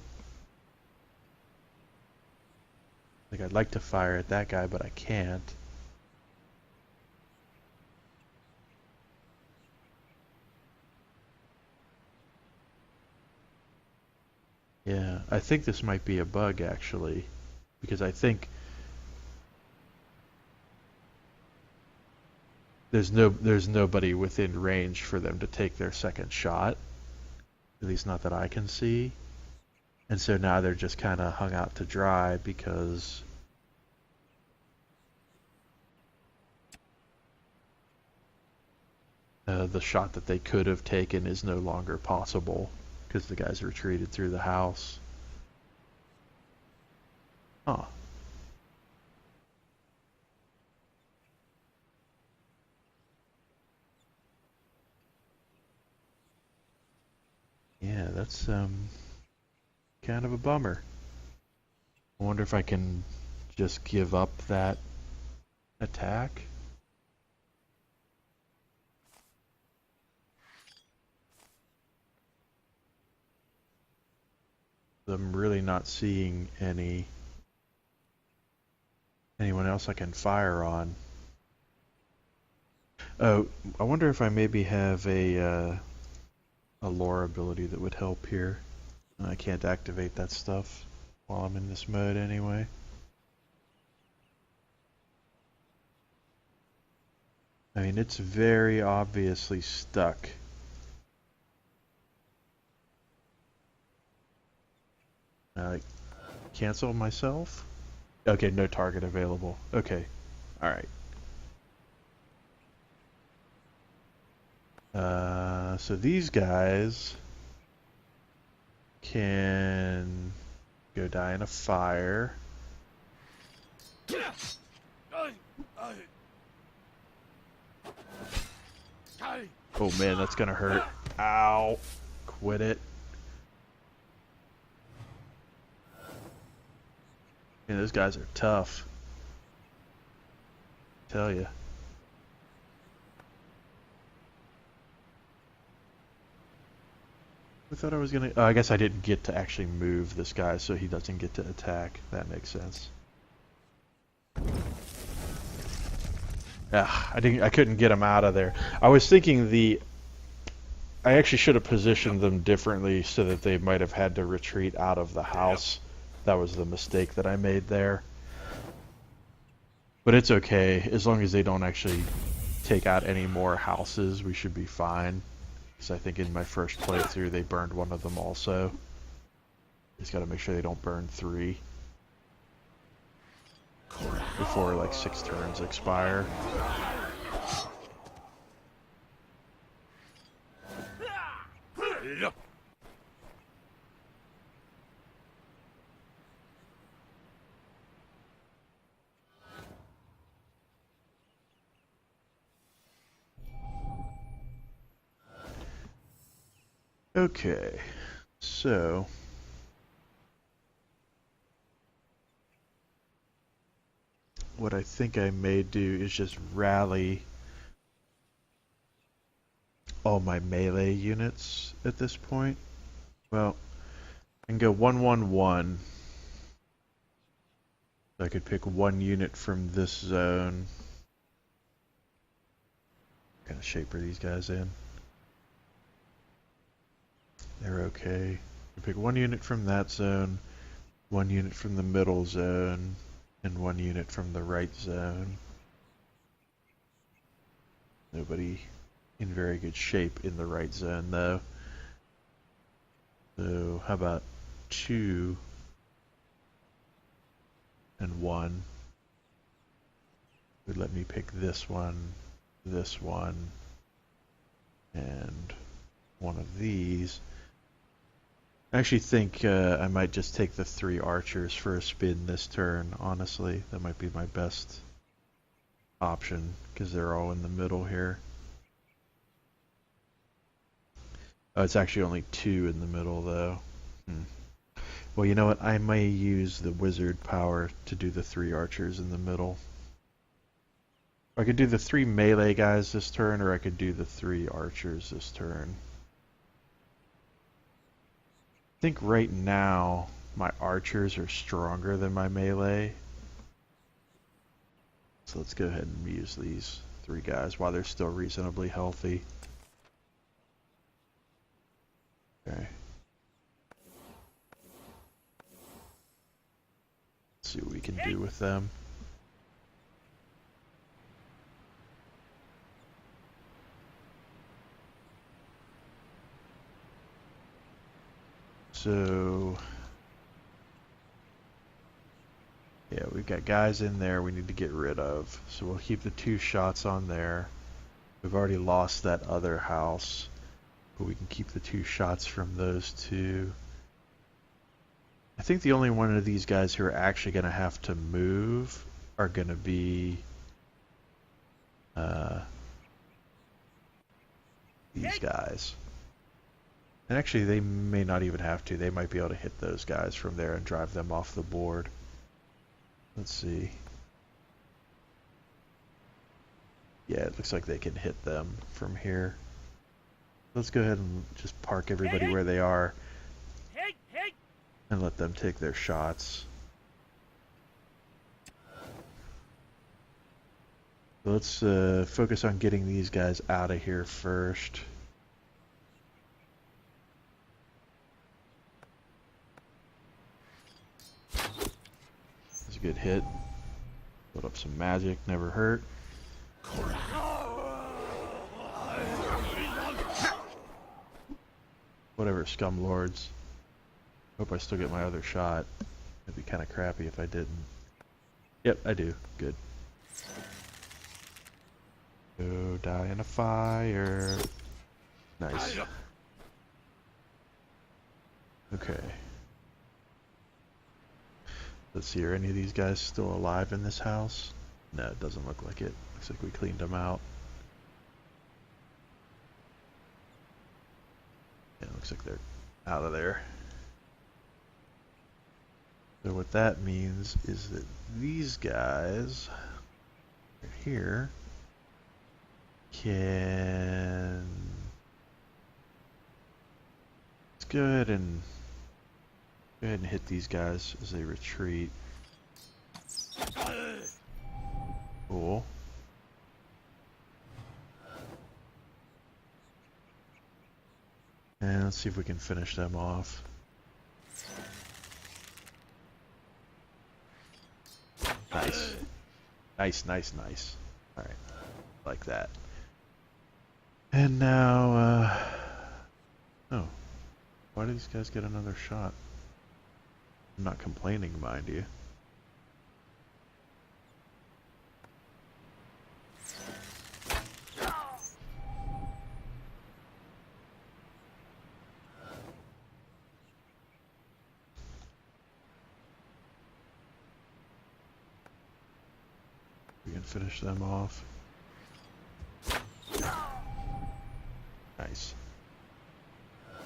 A: Like, I'd like to fire at that guy, but I can't. Yeah, I think this might be a bug, actually. Because I think there's nobody within range for them to take their second shot. At least not that I can see. And so now they're just kind of hung out to dry because the shot that they could have taken is no longer possible because the guys retreated through the house. Huh. Yeah, that's kind of a bummer. I wonder if I can just give up that attack. I'm really not seeing anyone else I can fire on. Oh, I wonder if I maybe have a lore ability that would help here. I can't activate that stuff while I'm in this mode anyway. I mean, it's very obviously stuck. Cancel myself? Okay, no target available. Okay, alright. So these guys can go die in a fire. Oh man, that's gonna hurt. Ow. Quit it. Yeah, those guys are tough. Tell ya. I thought I was gonna. Oh, I guess I didn't get to actually move this guy, so he doesn't get to attack. That makes sense. Ah, I couldn't get him out of there. I was thinking I actually should have positioned them differently so that they might have had to retreat out of the house. That was the mistake that I made there. But it's okay, as long as they don't actually take out any more houses, we should be fine. Because I think in my first playthrough they burned one of them also. Just gotta make sure they don't burn 3 before like 6 turns expire. Okay, so what I think I may do is just rally all my melee units at this point. Well, I can go 1-1-1. So I could pick 1 unit from this zone. What kind of shape are these guys in? They're okay. I pick 1 unit from that zone, 1 unit from the middle zone, and 1 unit from the right zone. Nobody in very good shape in the right zone though. So how about 2 and 1 would let me pick this one, and one of these. I actually think I might just take the 3 archers for a spin this turn, honestly. That might be my best option, because they're all in the middle here. Oh, it's actually only 2 in the middle, though. Well, you know what? I may use the wizard power to do the 3 archers in the middle. I could do the 3 melee guys this turn, or I could do the 3 archers this turn. I think right now my archers are stronger than my melee. So let's go ahead and use these 3 guys while they're still reasonably healthy. Okay. Let's see what we can do with them. So, yeah, we've got guys in there we need to get rid of. So we'll keep the 2 shots on there. We've already lost that other house, but we can keep the 2 shots from those 2. I think the only one of these guys who are actually going to have to move are going to be these guys. And actually, they may not even have to. They might be able to hit those guys from there and drive them off the board. Let's see. Yeah, it looks like they can hit them from here. Let's go ahead and just park everybody where they are and let them take their shots. Let's focus on getting these guys out of here first. That's a good hit. Put up some magic, never hurt. Whatever, scum lords. Hope I still get my other shot. It'd be kind of crappy if I didn't. Yep, I do. Good. Go die in a fire. Nice. Let's see, are any of these guys still alive in this house? No, it doesn't look like it. Looks like we cleaned them out. Yeah, it looks like they're out of there. So what that means is that these guys right here can... Let's go ahead and hit these guys as they retreat. Cool. And let's see if we can finish them off. Nice. Nice, nice, nice. Alright. Like that. And now, oh. Why do these guys get another shot? I'm not complaining, mind you. We can finish them off. Nice.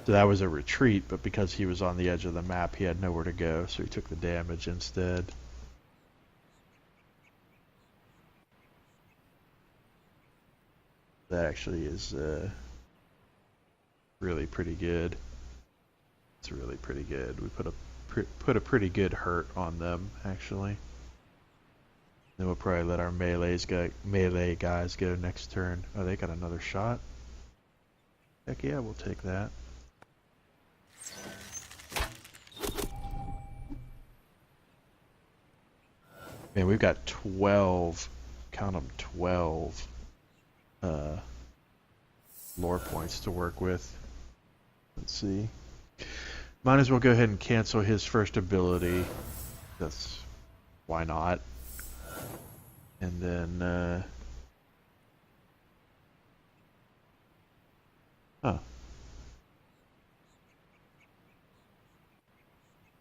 A: So that was a retreat, but because he was on the edge of the map, he had nowhere to go, so he took the damage instead. That actually is really pretty good. It's really pretty good. We put a pretty good hurt on them, actually. Then we'll probably let our melee guys go next turn. Oh, they got another shot? Heck yeah, we'll take that. Man, we've got 12, count them, 12 lore points to work with. Let's see. Might as well go ahead and cancel his first ability. That's, why not? And then, huh.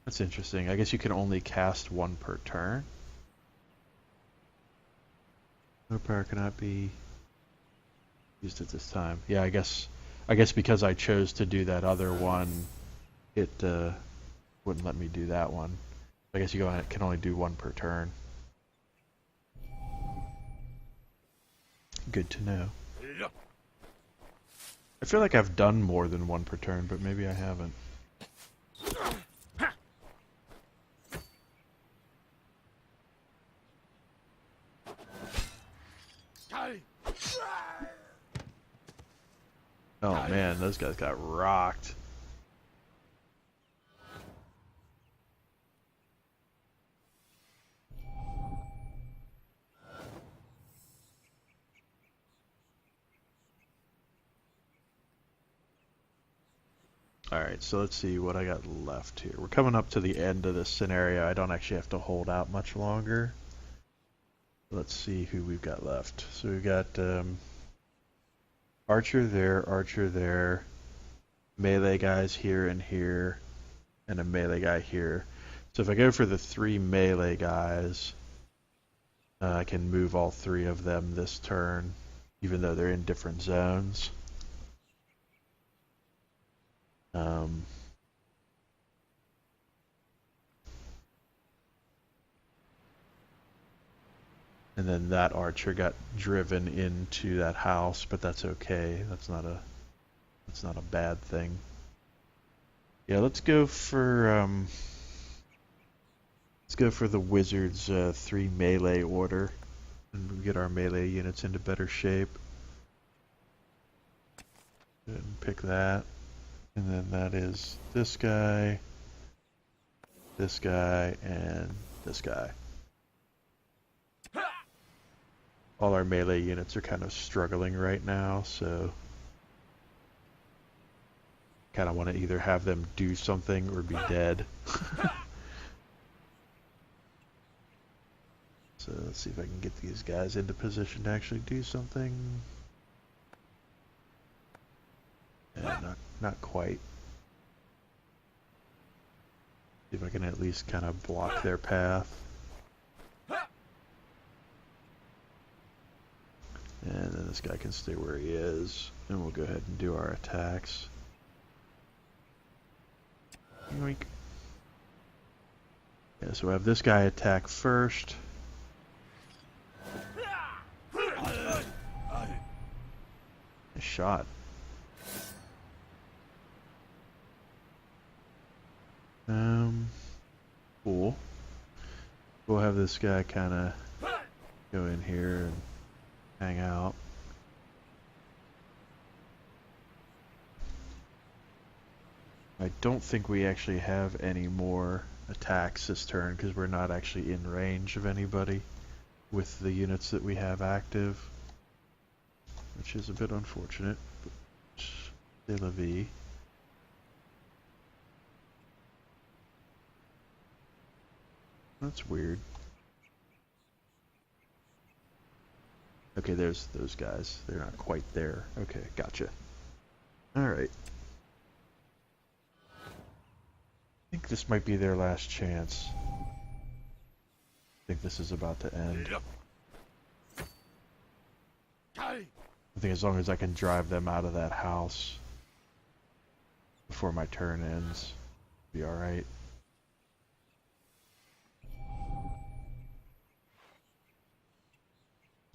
A: That's interesting. I guess you can only cast one per turn. No power cannot be used at this time. Yeah, I guess because I chose to do that other one, it wouldn't let me do that one. I guess you can only do one per turn. Good to know. I feel like I've done more than one per turn, but maybe I haven't. Oh man, those guys got rocked. Alright, so let's see what I got left here. We're coming up to the end of this scenario. I don't actually have to hold out much longer. Let's see who we've got left. So we've got archer there, melee guys here and here, and a melee guy here. So if I go for the 3 melee guys, I can move all 3 of them this turn, even though they're in different zones. And then that archer got driven into that house, but that's okay. That's not a bad thing. Yeah, let's go for the wizard's 3 melee order, and get our melee units into better shape. Go ahead and pick that. And then that is this guy, and this guy. All our melee units are kind of struggling right now, so kind of want to either have them do something or be dead. So let's see if I can get these guys into position to actually do something. Yeah, not quite. See if I can at least kind of block their path. And then this guy can stay where he is. And we'll go ahead and do our attacks. Yoink. Yeah, so we have this guy attack first. Nice shot. Cool. We'll have this guy kind of go in here and hang out. I don't think we actually have any more attacks this turn because we're not actually in range of anybody with the units that we have active, which is a bit unfortunate, but c'est la vie. That's weird. Okay, there's those guys. They're not quite there. Okay, gotcha. Alright. I think this might be their last chance. I think this is about to end. I think as long as I can drive them out of that house before my turn ends, be alright.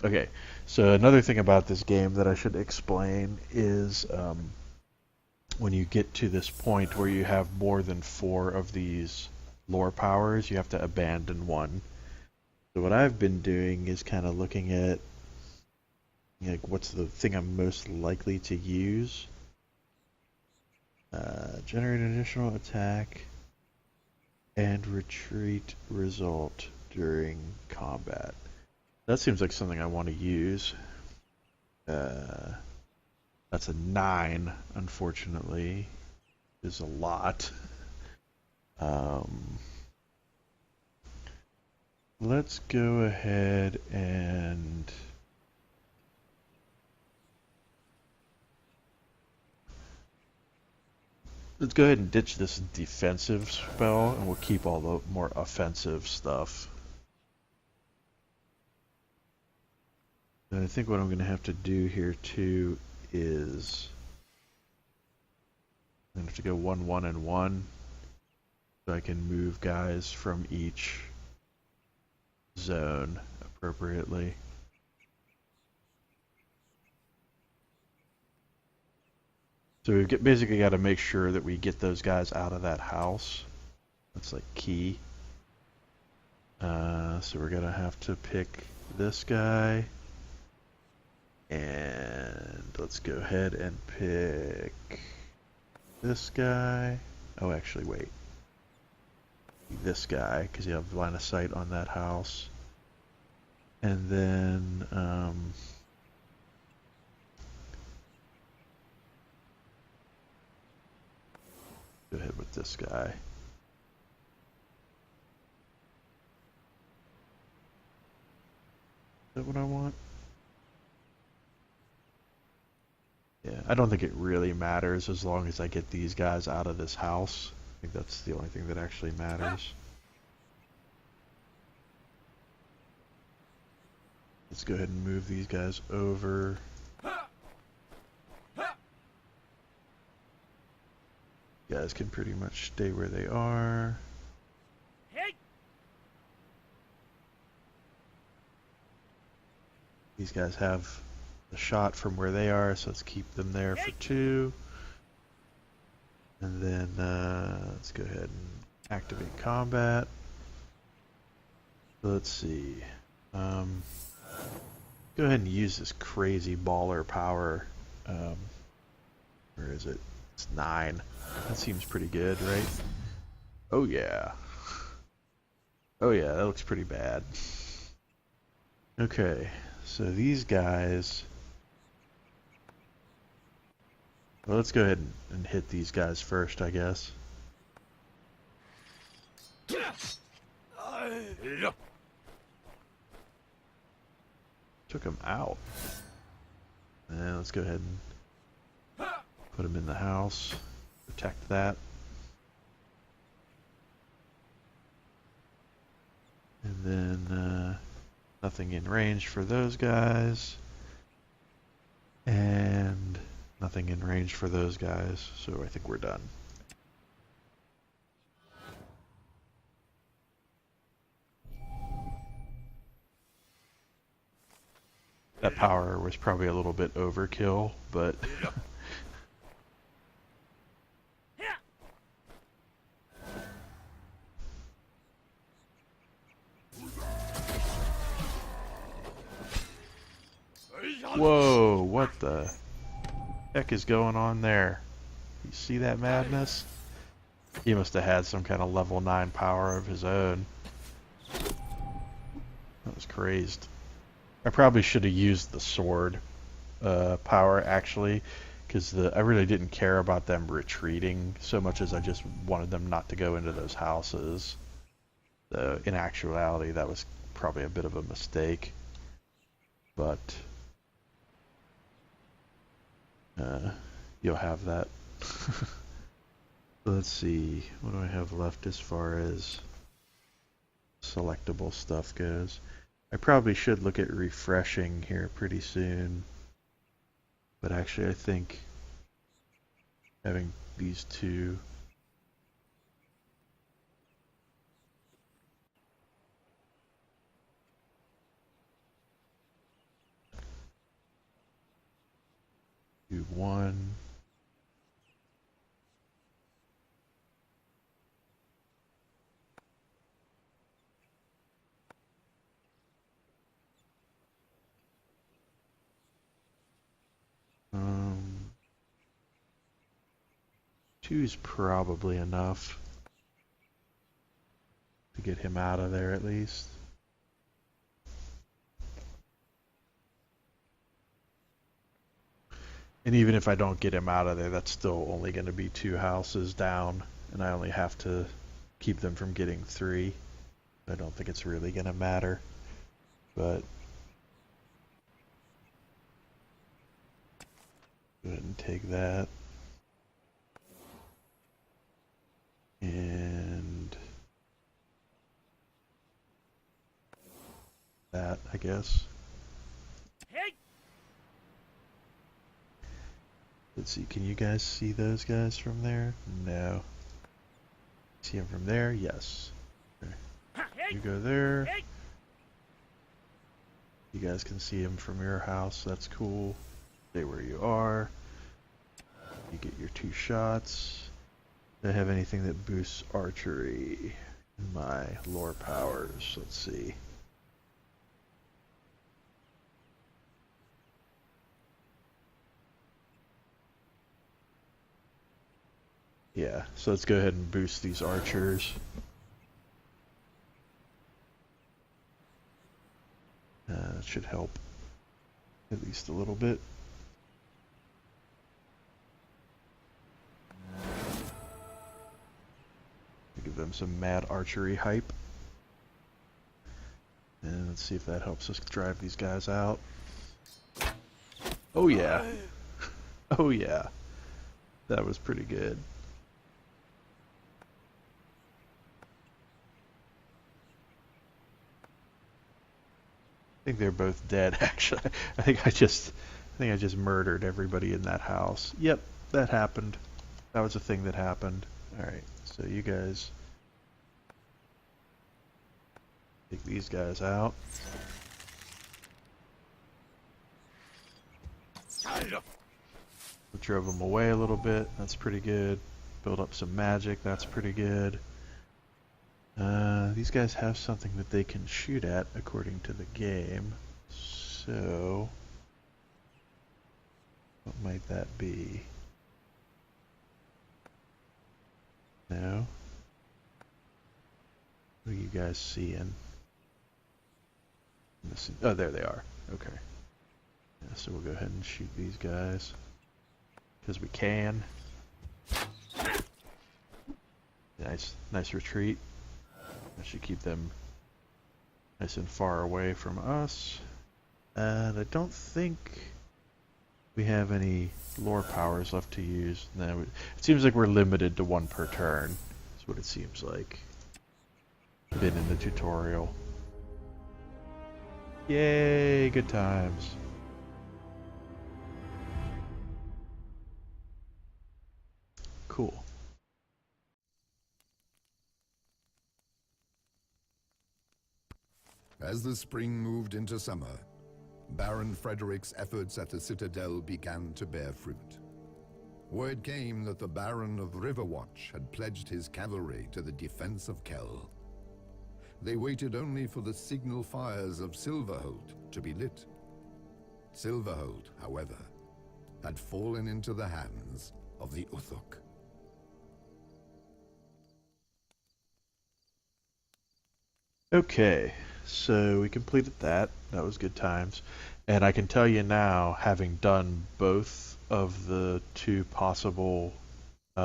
A: Okay, so another thing about this game that I should explain is when you get to this point where you have more than 4 of these lore powers, you have to abandon one. So what I've been doing is kind of looking at, like, what's the thing I'm most likely to use. Generate an additional attack and retreat result during combat. That seems like something I want to use. That's a 9, unfortunately. Is a lot. Let's go ahead and let's go ahead and ditch this defensive spell, and we'll keep all the more offensive stuff. And I think what I'm going to have to do here too is I'm going to have to go 1, 1, and 1 so I can move guys from each zone appropriately. So we've basically got to make sure that we get those guys out of that house. That's like key. So we're going to have to pick this guy. And let's go ahead and pick this guy. Oh, actually, wait. This guy, because you have line of sight on that house. And then, go ahead with this guy. Is that what I want? Yeah, I don't think it really matters as long as I get these guys out of this house. I think that's the only thing that actually matters. Let's go ahead and move these guys over. You guys can pretty much stay where they are. These guys have the shot from where they are, so let's keep them there for 2. And then let's go ahead and activate combat. Let's see. Go ahead and use this crazy baller power. Where is it? It's 9. That seems pretty good, right? Oh yeah. Oh yeah, that looks pretty bad. Okay, so these guys... Well, let's go ahead and hit these guys first, I guess. Took him out. And let's go ahead and put him in the house. Protect that. And then nothing in range for those guys. And nothing in range for those guys, so I think we're done. That power was probably a little bit overkill, but whoa, what the heck is going on there? You see that madness? He must have had some kind of level 9 power of his own. That was crazed. I probably should have used the sword power actually, because I really didn't care about them retreating so much as I just wanted them not to go into those houses. So in actuality, that was probably a bit of a mistake. But you'll have that. Let's see, what do I have left as far as selectable stuff goes? I probably should look at refreshing here pretty soon. But actually I think having these two do one. Two is probably enough to get him out of there at least. And even if I don't get him out of there, that's still only going to be 2 houses down, and I only have to keep them from getting 3. I don't think it's really going to matter, but go ahead and take that. And that, I guess. Let's see, can you guys see those guys from there? No. See them from there? Yes. Okay. You go there. You guys can see them from your house, that's cool. Stay where you are. You get your 2 shots. Do I have anything that boosts archery in my lore powers? Let's see. Yeah, so let's go ahead and boost these archers. That should help at least a little bit. Give them some mad archery hype. And let's see if that helps us drive these guys out. Oh yeah. Oh yeah. That was pretty good. I think they're both dead actually. I think I just murdered everybody in that house. Yep, that happened. That was a thing that happened. Alright, so you guys take these guys out. We drove them away a little bit. That's pretty good. Build up some magic. That's pretty good. These guys have something that they can shoot at according to the game. So, what might that be? No? What are you guys seeing? Oh, there they are. Okay. Yeah, so we'll go ahead and shoot these guys. Because we can. Nice retreat. That should keep them nice and far away from us. And I don't think we have any lore powers left to use. No, it seems like we're limited to 1 per turn. That's what it seems like. Been in the tutorial. Yay, good times. Cool.
B: As the spring moved into summer, Baron Frederick's efforts at the Citadel began to bear fruit. Word came that the Baron of Riverwatch had pledged his cavalry to the defense of Kell. They waited only for the signal fires of Silverholt to be lit. Silverholt, however, had fallen into the hands of the Uthuk.
A: Okay, so we completed that. That was good times. And I can tell you now, having done both of the two possible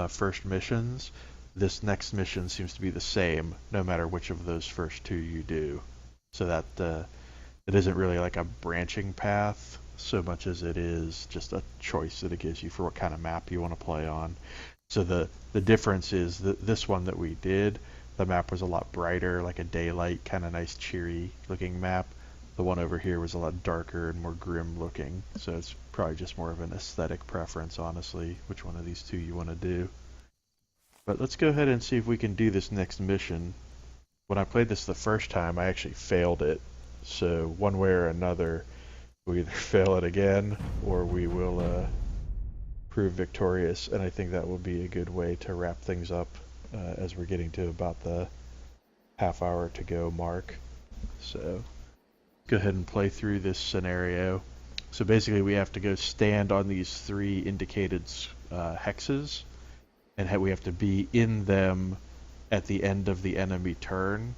A: first missions, this next mission seems to be the same, no matter which of those first two you do. So that it isn't really like a branching path, so much as it is just a choice that it gives you for what kind of map you want to play on. So the difference is that this one that we did, the map was a lot brighter, like a daylight, kind of nice, cheery looking map. The one over here was a lot darker and more grim looking, so it's probably just more of an aesthetic preference, honestly, which one of these two you want to do. But let's go ahead and see if we can do this next mission. When I played this the first time, I actually failed it. So one way or another, we either fail it again, or we will prove victorious, and I think that will be a good way to wrap things up as we're getting to about the half-hour to go mark. So go ahead and play through this scenario. So basically we have to go stand on these three indicated hexes, and we have to be in them at the end of the enemy turn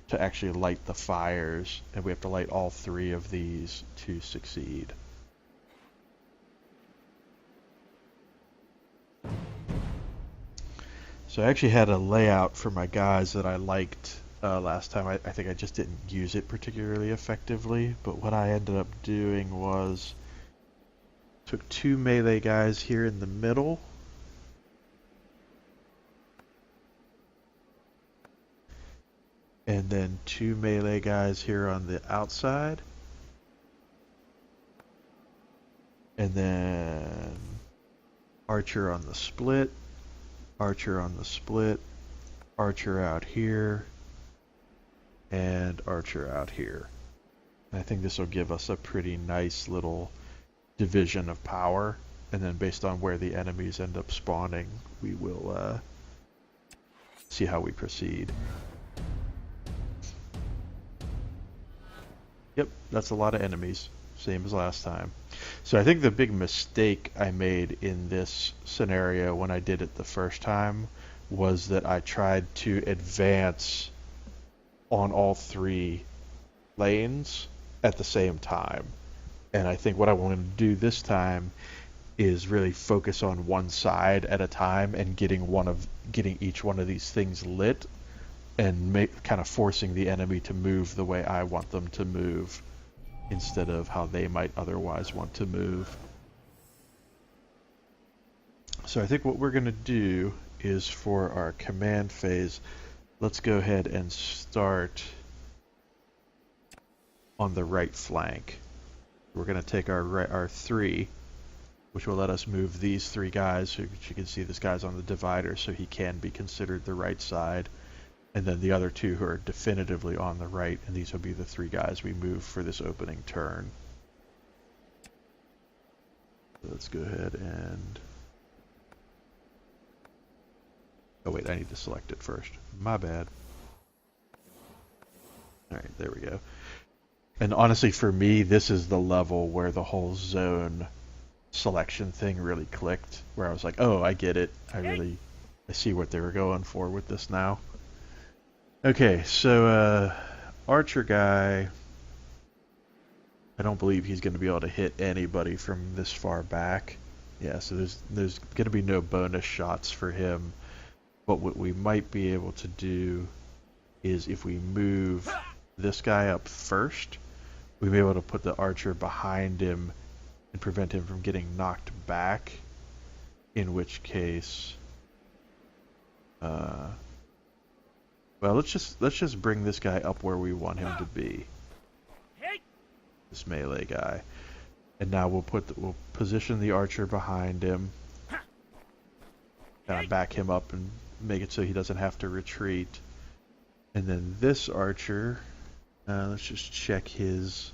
A: to actually light the fires, and we have to light all three of these to succeed. So I actually had a layout for my guys that I liked last time. I think I just didn't use it particularly effectively, but what I ended up doing was took two melee guys here in the middle, and then two melee guys here on the outside, and then archer on the split, archer on the split, archer out here, and archer out here. And I think this will give us a pretty nice little division of power, and then based on where the enemies end up spawning, we will see how we proceed. Yep, that's a lot of enemies, same as last time. So I think the big mistake I made in this scenario when I did it the first time was that I tried to advance on all three lanes at the same time. And I think what I want to do this time is really focus on one side at a time and getting each one of these things lit, and kind of forcing the enemy to move the way I want them to move instead of how they might otherwise want to move. So I think what we're going to do is, for our command phase, let's go ahead and start on the right flank. We're going to take our three, which will let us move these three guys. So you can see this guy's on the divider, so he can be considered the right side. And then the other two who are definitively on the right, and these will be the three guys we move for this opening turn. So let's go ahead and... oh wait, I need to select it first. My bad. Alright, there we go. And honestly, for me, this is the level where the whole zone selection thing really clicked, where I was like, oh, I get it. I see what they were going for with this now. Okay, so archer guy, I don't believe he's going to be able to hit anybody from this far back. Yeah, so there's going to be no bonus shots for him. But what we might be able to do is, if we move this guy up first, we'll be able to put the archer behind him and prevent him from getting knocked back, in which case well, let's just bring this guy up where we want him to be. this melee guy. And now we'll position the archer behind him, kind of back him up and make it so he doesn't have to retreat. And then this archer, let's just check his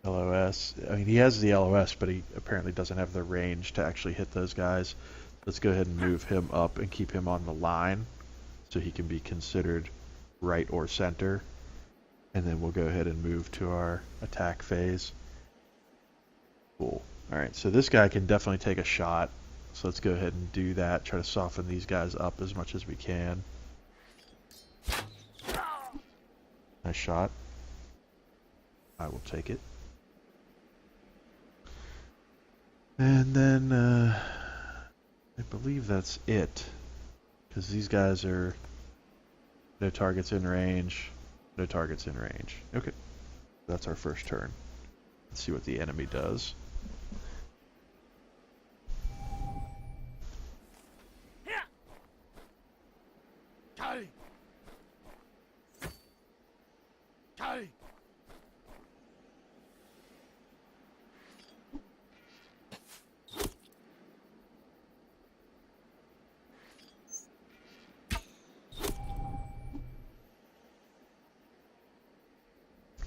A: LOS. I mean, he has the LOS, but he apparently doesn't have the range to actually hit those guys. Let's go ahead and move him up and keep him on the line so he can be considered right or center. And then we'll go ahead and move to our attack phase. Cool. Alright, so this guy can definitely take a shot. So let's go ahead and do that. Try to soften these guys up as much as we can. Nice shot. I will take it. And then, I believe that's it. Because these guys are no targets in range. No targets in range. Okay. That's our first turn. Let's see what the enemy does.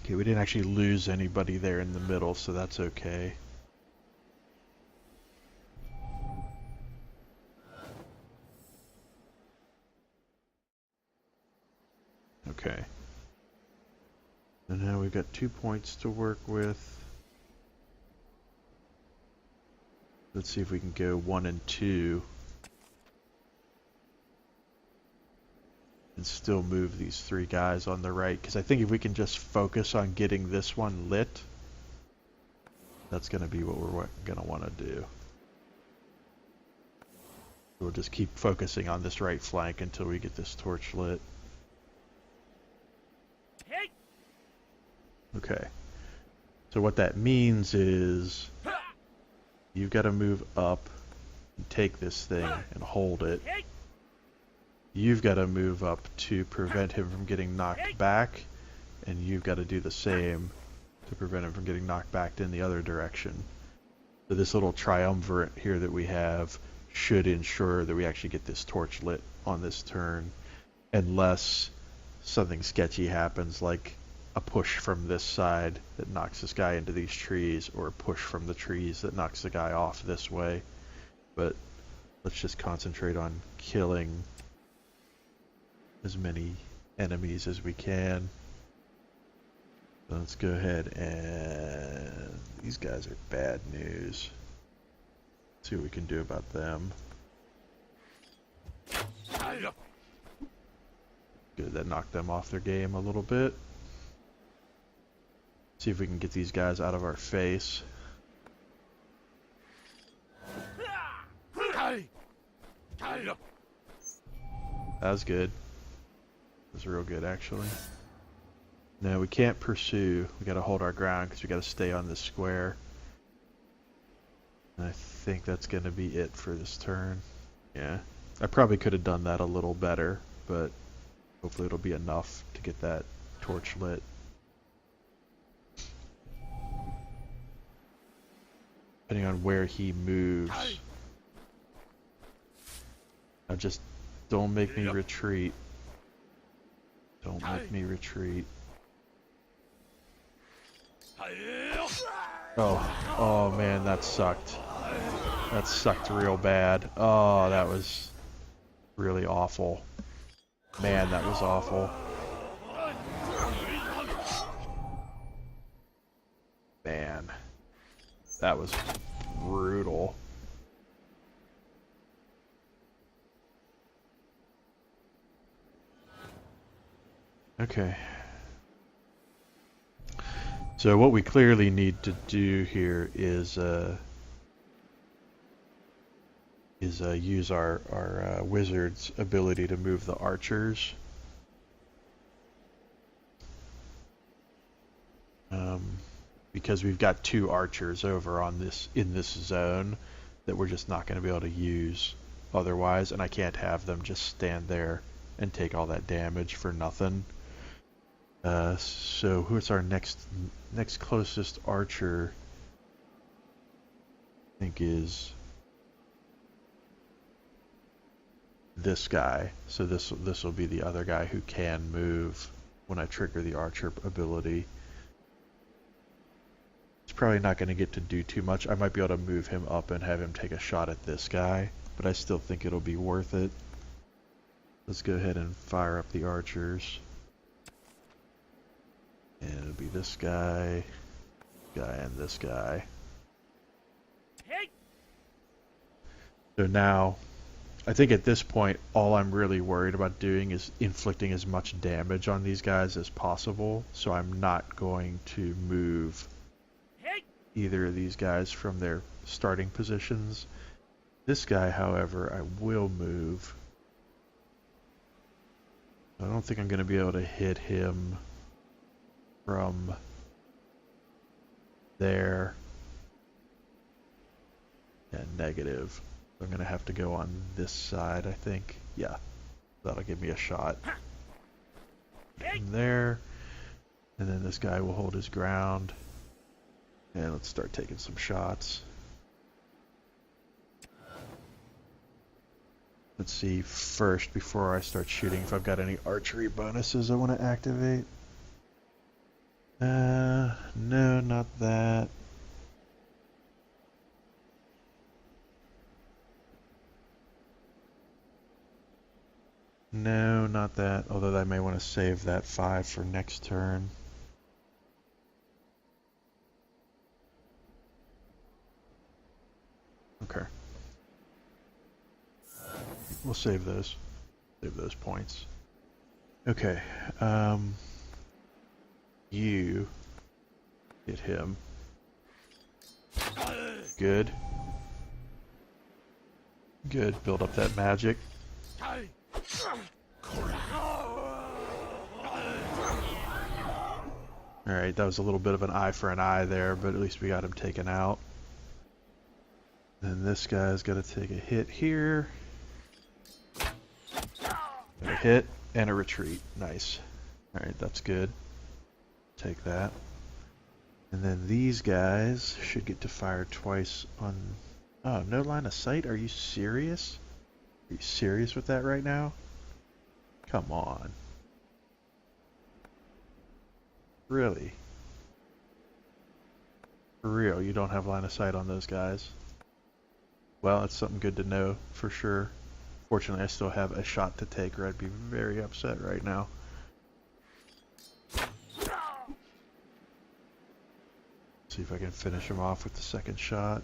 A: Okay, we didn't actually lose anybody there in the middle, so that's okay. Okay. And now we've got 2 points to work with. Let's see if we can go 1 and 2. And still move these 3 guys on the right, because I think if we can just focus on getting this one lit, that's going to be what we're going to want to do. We'll just keep focusing on this right flank until we get this torch lit. Okay. So what that means is you've got to move up and take this thing and hold it. You've got to move up to prevent him from getting knocked back, and you've got to do the same to prevent him from getting knocked back in the other direction. So this little triumvirate here that we have should ensure that we actually get this torch lit on this turn, unless something sketchy happens, like a push from this side that knocks this guy into these trees, or a push from the trees that knocks the guy off this way. But let's just concentrate on killing as many enemies as we can. So let's go ahead and... these guys are bad news. Let's see what we can do about them. Good, that knocked them off their game a little bit. See if we can get these guys out of our face. That was good. That was real good, actually. No, we can't pursue. We gotta hold our ground because we gotta stay on this square. And I think that's gonna be it for this turn. Yeah. I probably could have done that a little better, but hopefully it'll be enough to get that torch lit. Depending on where he moves. Now just don't make me retreat. Don't make me retreat. Oh man, that sucked. That sucked real bad. Oh, that was really awful. Man, that was awful. Man, that was brutal. Okay. So what we clearly need to do here is use our wizard's ability to move the archers. Because we've got 2 archers over on in this zone that we're just not going to be able to use otherwise, and I can't have them just stand there and take all that damage for nothing. So who's our next closest archer? I think is this guy. So this will be the other guy who can move when I trigger the archer ability. It's probably not going to get to do too much. I might be able to move him up and have him take a shot at this guy, but I still think it'll be worth it. Let's go ahead and fire up the archers. And it'll be this guy, and this guy. So now, I think at this point, all I'm really worried about doing is inflicting as much damage on these guys as possible. So I'm not going to move either of these guys from their starting positions. This guy, however, I will move. I don't think I'm going to be able to hit him from there. Yeah, negative. I'm going to have to go on this side, I think. Yeah, that'll give me a shot. From there. And then this guy will hold his ground. And let's start taking some shots. Let's see first, before I start shooting, if I've got any archery bonuses I want to activate. No, not that. No, not that. Although I may want to save that 5 for next turn. Okay. We'll save those. Save those points. Okay. You hit him. Good. Good. Build up that magic. Alright, that was a little bit of an eye for an eye there, but at least we got him taken out. Then this guy's got to take a hit here. A hit and a retreat. Nice. Alright, that's good. Take that. And then these guys should get to fire twice on... Oh, no line of sight? Are you serious? Are you serious with that right now? Come on. Really? For real, you don't have line of sight on those guys? Well, that's something good to know, for sure. Fortunately, I still have a shot to take, or I'd be very upset right now. See if I can finish him off with the second shot.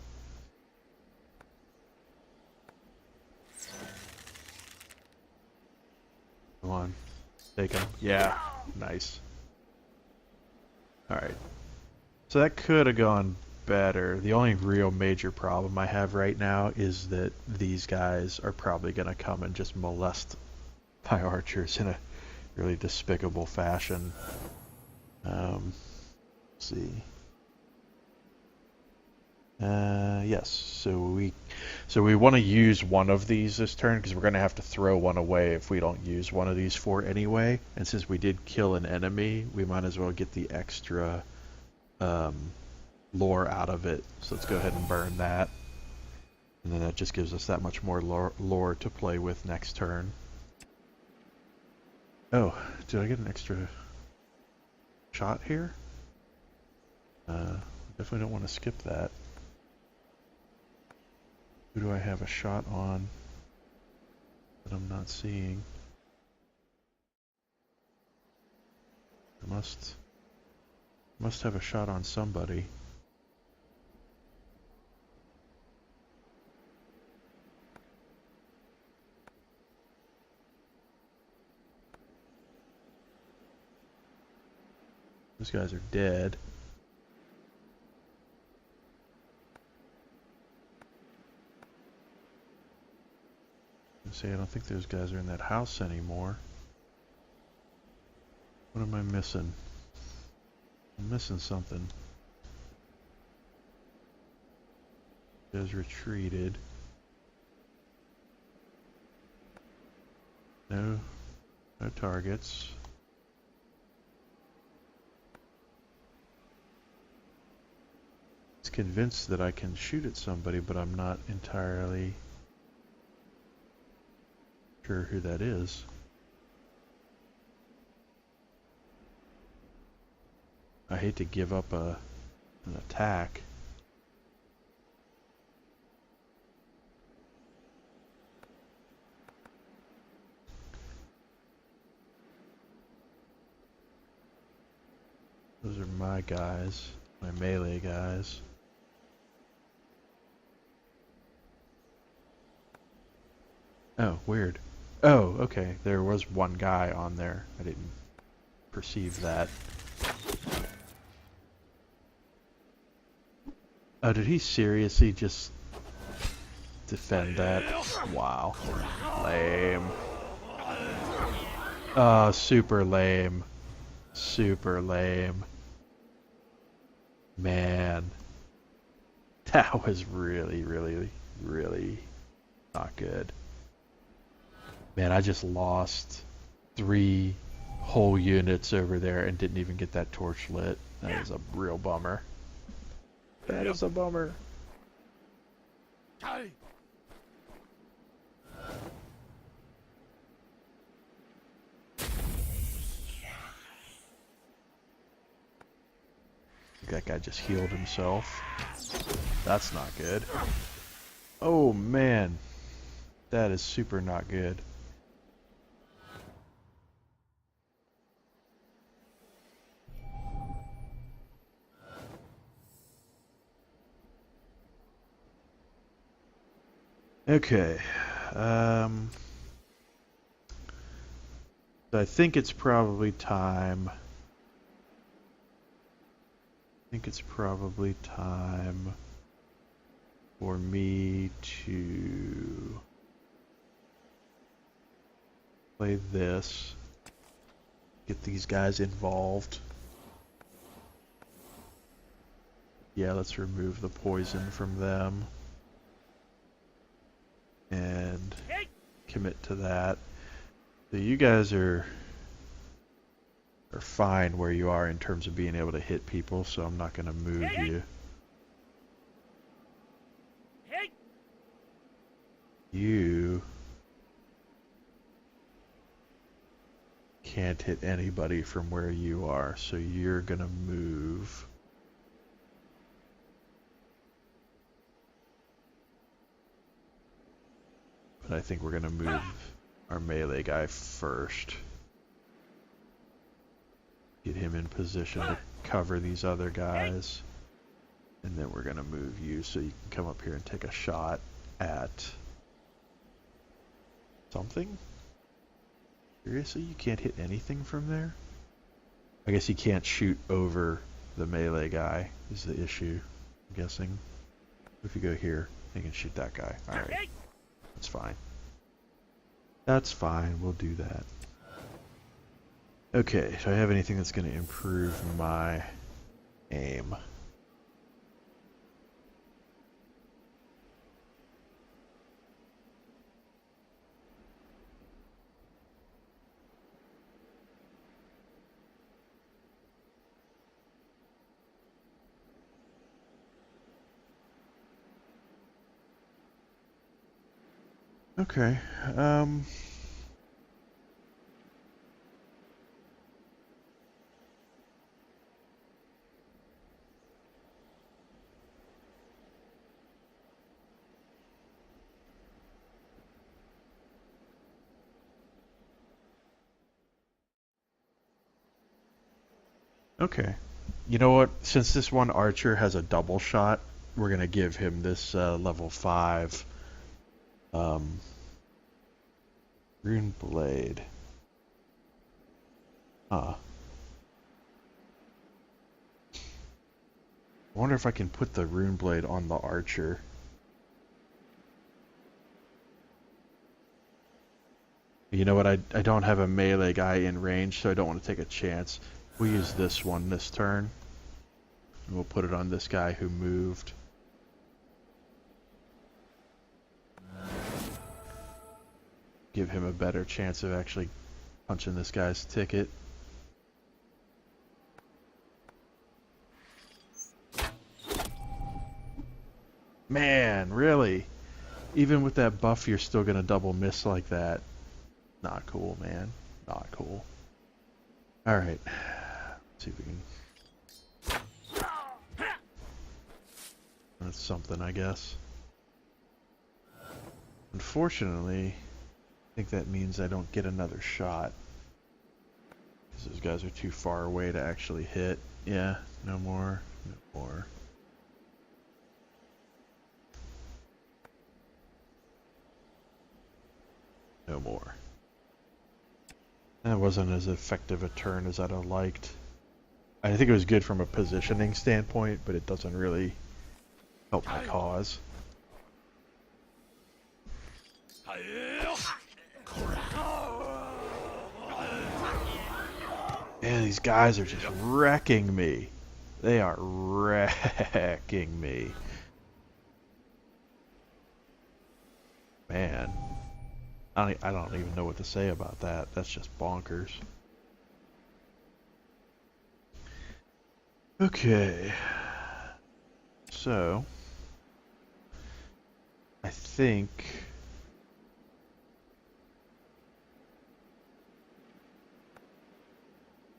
A: Come on. Take him. Yeah. Nice. Alright. So that could have gone better. The only real major problem I have right now is that these guys are probably going to come and just molest my archers in a really despicable fashion. Let's see. Yes, so we want to use one of these this turn because we're going to have to throw one away if we don't use one of these 4 anyway. And since we did kill an enemy, we might as well get the extra lore out of it. So let's go ahead and burn that. And then that just gives us that much more lore to play with next turn. Oh, did I get an extra shot here? Definitely don't want to skip that. Who do I have a shot on that I'm not seeing? I must have a shot on somebody. Those guys are dead. See, I don't think those guys are in that house anymore. What am I missing? I'm missing something. Guys retreated. No targets. convinced that I can shoot at somebody, but I'm not entirely sure who that is. I hate to give up an attack. Those are my guys, my melee guys. Oh, weird. Oh, okay. There was one guy on there. I didn't perceive that. Oh, did he seriously just defend that? Wow. Lame. Oh, super lame. Super lame. Man. That was really, really, really not good. Man, I just lost 3 whole units over there and didn't even get that torch lit. That is a real bummer. That is a bummer. That guy just healed himself. That's not good. Oh man. That is super not good. Okay. I think it's probably time. For me to play this. Get these guys involved. Yeah, let's remove the poison from them. And commit to that. So you guys are fine where you are in terms of being able to hit people, so I'm not going to move you. You can't hit anybody from where you are, so you're going to move. But I think we're going to move our melee guy first. Get him in position to cover these other guys. And then we're going to move you so you can come up here and take a shot at something? Seriously? You can't hit anything from there? I guess you can't shoot over the melee guy is the issue, I'm guessing. If you go here, you can shoot that guy. Alright. That's fine. That's fine, we'll do that. Okay, do I have anything that's going to improve my aim? Okay, okay. You know what? Since this one archer has a double shot, we're gonna give him this level 5 rune blade. Huh. I wonder if I can put the rune blade on the archer. You know what? I don't have a melee guy in range, so I don't want to take a chance. We'll use this one this turn. And we'll put it on this guy who moved. Give him a better chance of actually punching this guy's ticket. Man, really? Even with that buff, you're still gonna double miss like that. Not cool, man. Not cool. Alright. Let's see if we can... That's something, I guess. Unfortunately, I think that means I don't get another shot. Because those guys are too far away to actually hit. Yeah, no more. No more. No more. That wasn't as effective a turn as I'd have liked. I think it was good from a positioning standpoint, but it doesn't really help my cause. Man, these guys are just wrecking me. They are wrecking me. Man. I don't even know what to say about that. That's just bonkers. Okay. So, I think...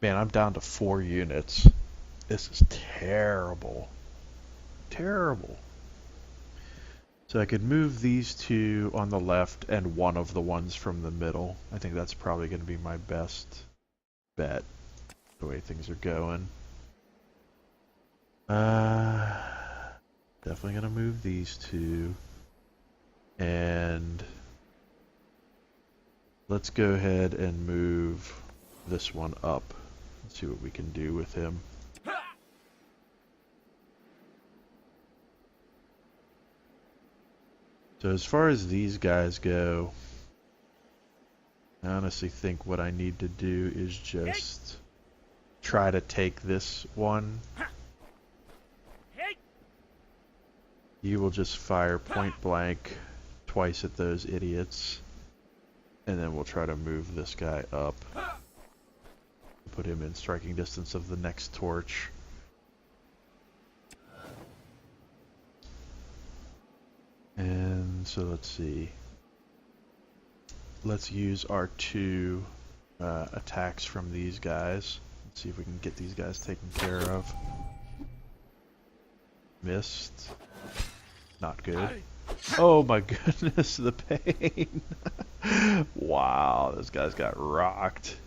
A: Man, I'm down to 4 units. This is terrible. Terrible. So I could move these 2 on the left and one of the ones from the middle. I think that's probably going to be my best bet, the way things are going. Definitely going to move these 2. And let's go ahead and move this one up. Let's see what we can do with him. So as far as these guys go, I honestly think what I need to do is just try to take this one. You will just fire point blank twice at those idiots, and then we'll try to move this guy up. Put him in striking distance of the next torch. And so let's see. Let's use our 2 attacks from these guys. Let's see if we can get these guys taken care of. Missed. Not good. Oh my goodness, the pain. Wow, those guys got rocked.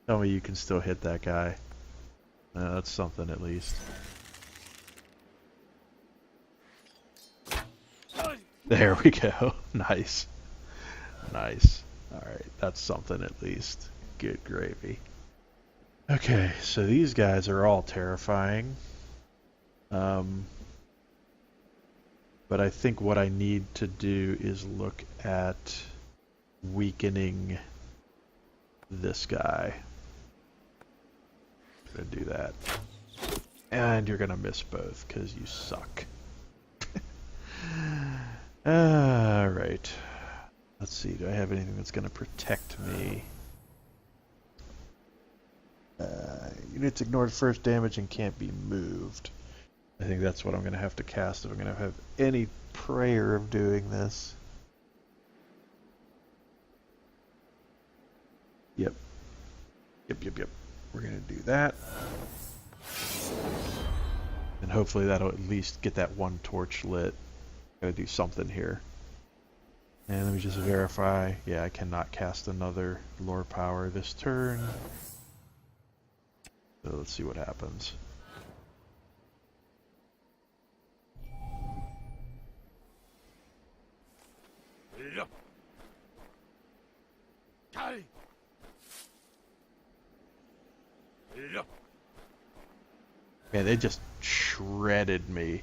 A: Tell me you can still hit that guy. That's something at least. There we go. Nice. Nice. Alright, that's something at least. Good gravy. Okay, so these guys are all terrifying. But I think what I need to do is look at weakening this guy. I'm gonna do that. And you're gonna miss both because you suck. Alright. Let's see, do I have anything that's gonna protect me? Units ignored first damage and can't be moved. I think that's what I'm gonna have to cast if I'm gonna have any prayer of doing this. Yep. Yep. We're gonna do that. And hopefully that'll at least get that one torch lit. Gotta do something here. And let me just verify. Yeah, I cannot cast another lore power this turn. So let's see what happens. Man, they just shredded me.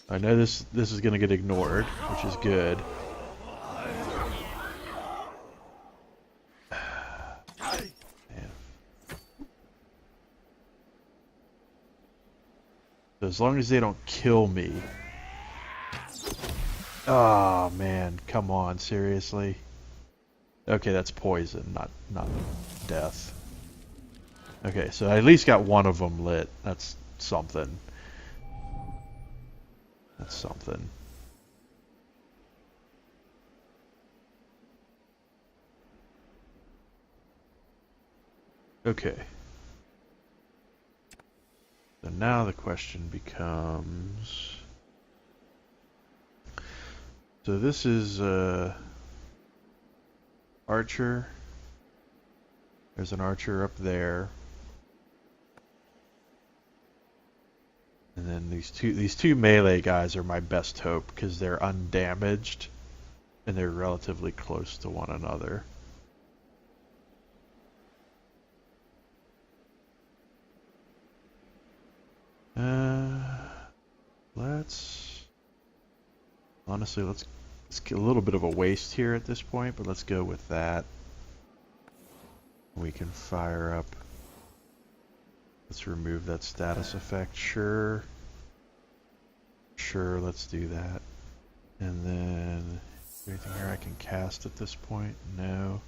A: I know this is gonna get ignored, which is good. Man. So as long as they don't kill me. Oh man, come on, seriously. Okay, that's poison, not death. Okay, so I at least got one of them lit. That's something. That's something. Okay. So now the question becomes... So this is archer. There's an archer up there. And then these two melee guys are my best hope because they're undamaged and they're relatively close to one another. Honestly, let's get a little bit of a waste here at this point, but let's go with that. We can fire up. Let's remove that status effect. Sure, let's do that. And then, is there anything here I can cast at this point? No.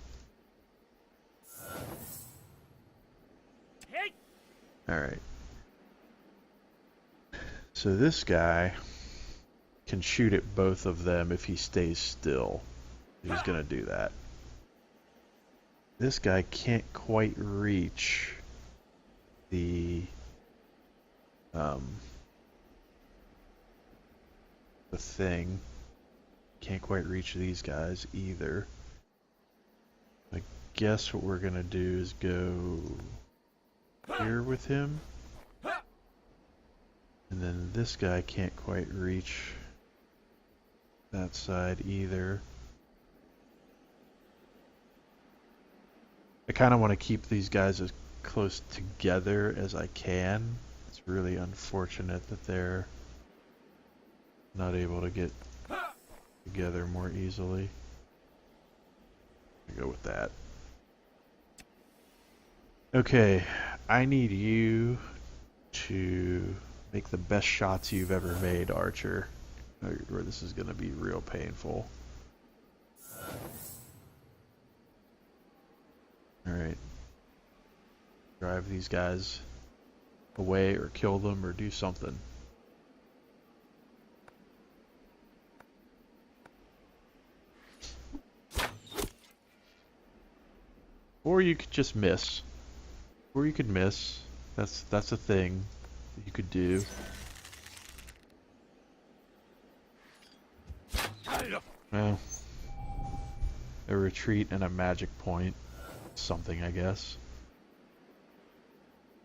A: Alright. So this guy can shoot at both of them if he stays still. He's gonna do that. This guy can't quite reach the thing. Can't quite reach these guys either. I guess what we're gonna do is go here with him. And then this guy can't quite reach that side either. I kind of want to keep these guys as close together as I can. It's really unfortunate that they're not able to get together more easily. I'll go with that. Okay, I need you to make the best shots you've ever made, Archer, or this is going to be real painful. Alright. Drive these guys away or kill them or do something. Or you could just miss. Or you could miss. That's a thing that you could do. Well, a retreat and a magic point. Something, I guess.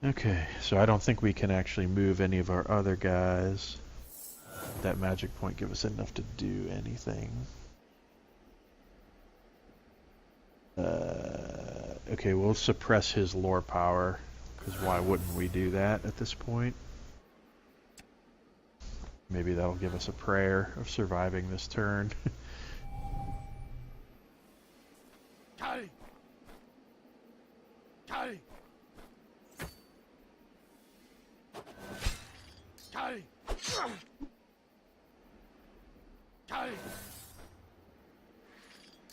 A: Okay, so I don't think we can actually move any of our other guys. That magic point give us enough to do anything. Okay, we'll suppress his lore power, because why wouldn't we do that at this point? Maybe that'll give us a prayer of surviving this turn.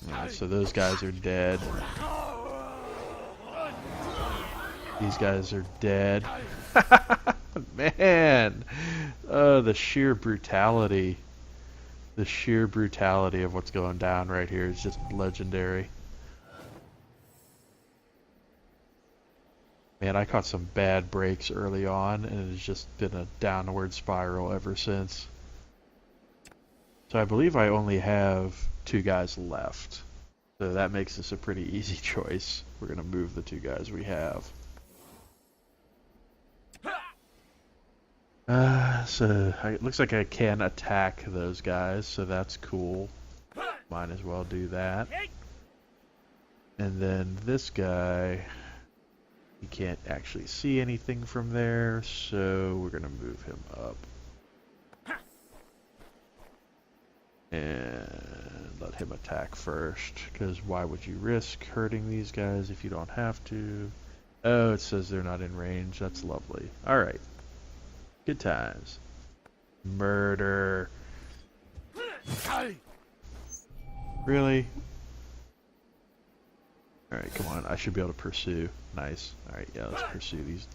A: Alright, so those guys are dead. These guys are dead. Man! The sheer brutality. The sheer brutality of what's going down right here is just legendary. Man, I caught some bad breaks early on, and it's just been a downward spiral ever since. So I believe I only have 2 guys left. So that makes this a pretty easy choice. We're going to move the 2 guys we have. So it looks like I can attack those guys, so that's cool. Might as well do that. And then this guy, he can't actually see anything from there, so we're gonna move him up. And let him attack first, because why would you risk hurting these guys if you don't have to? Oh, it says they're not in range. That's lovely. Alright. Good times. Murder. Really? Alright, come on. I should be able to pursue. Nice. Alright, yeah, let's pursue these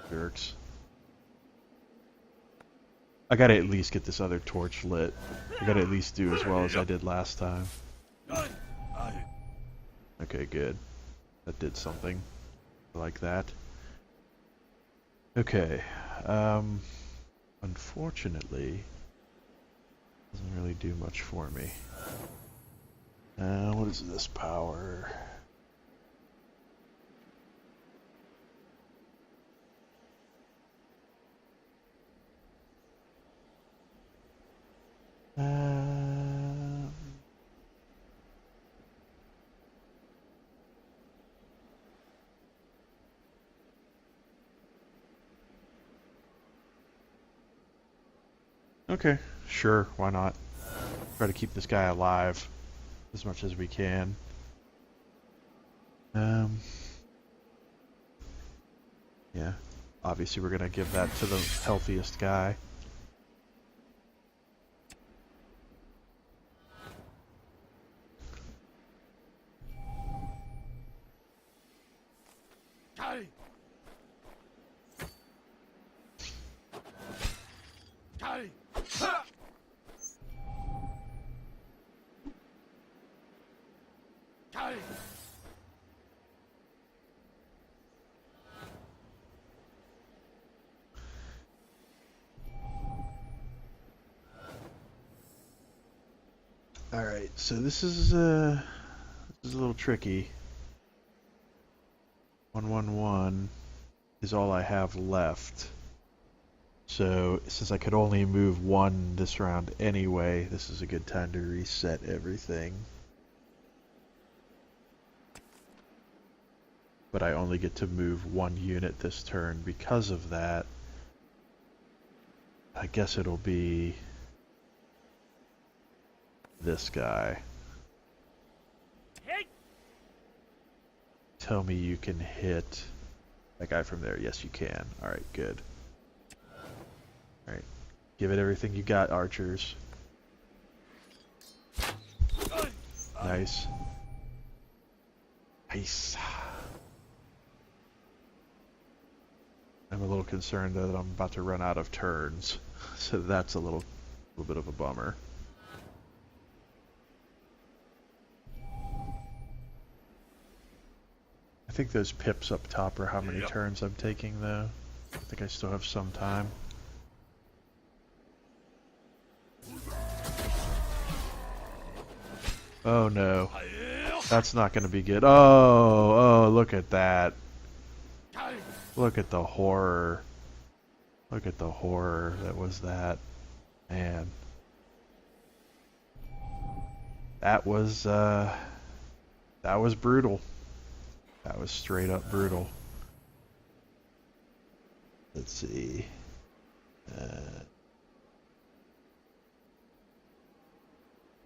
A: jerks. I gotta at least get this other torch lit. I gotta at least do as well as I did last time. Okay, good. That did something. Like that. Okay. Unfortunately, doesn't really do much for me. What is this power? Okay, sure, why not? Try to keep this guy alive as much as we can. Yeah, obviously we're gonna give that to the healthiest guy. Alright, so this is a little tricky. 111 is all I have left. So, since I could only move one this round anyway, this is a good time to reset everything. But I only get to move one unit this turn because of that. I guess it'll be this guy. Tell me you can hit that guy from there. Yes, you can. Alright, good. Alright. Give it everything you got, archers. Nice. Nice. I'm a little concerned though that I'm about to run out of turns. So that's a little bit of a bummer. I think those pips up top are how many turns I'm taking though. I think I still have some time. Oh no. That's not gonna be good. Oh, look at that. Look at the horror. Look at the horror that was that. Man. That was brutal. That was straight up brutal. Let's see.